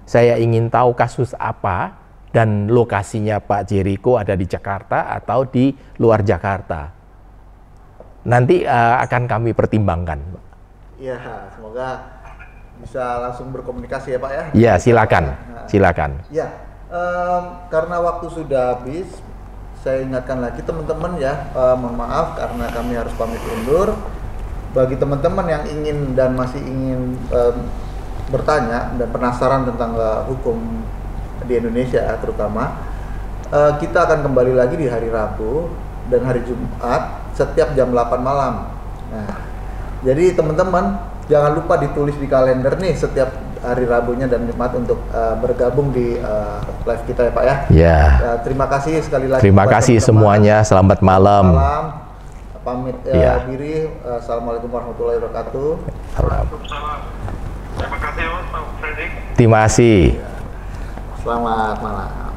saya ingin tahu kasus apa dan lokasinya Pak Jericho ada di Jakarta atau di luar Jakarta. Nanti akan kami pertimbangkan. Iya, semoga bisa langsung berkomunikasi ya Pak ya. Iya, silakan. Silakan. Ya, karena waktu sudah habis, saya ingatkan lagi teman-teman ya, mohon maaf karena kami harus pamit undur. Bagi teman-teman yang ingin dan masih ingin bertanya dan penasaran tentang hukum di Indonesia terutama, kita akan kembali lagi di hari Rabu dan hari Jumat setiap jam 8 malam. Nah, jadi teman-teman jangan lupa ditulis di kalender nih setiap hari Rabunya dan Jumat untuk bergabung di live kita ya Pak ya. Ya. Terima kasih sekali lagi. Terima kasih semuanya. Selamat malam. Pamit diri. Assalamualaikum warahmatullahi wabarakatuh. Waalaikumsalam. Terima kasih Pak Fredrik. Terima kasih. Selamat malam.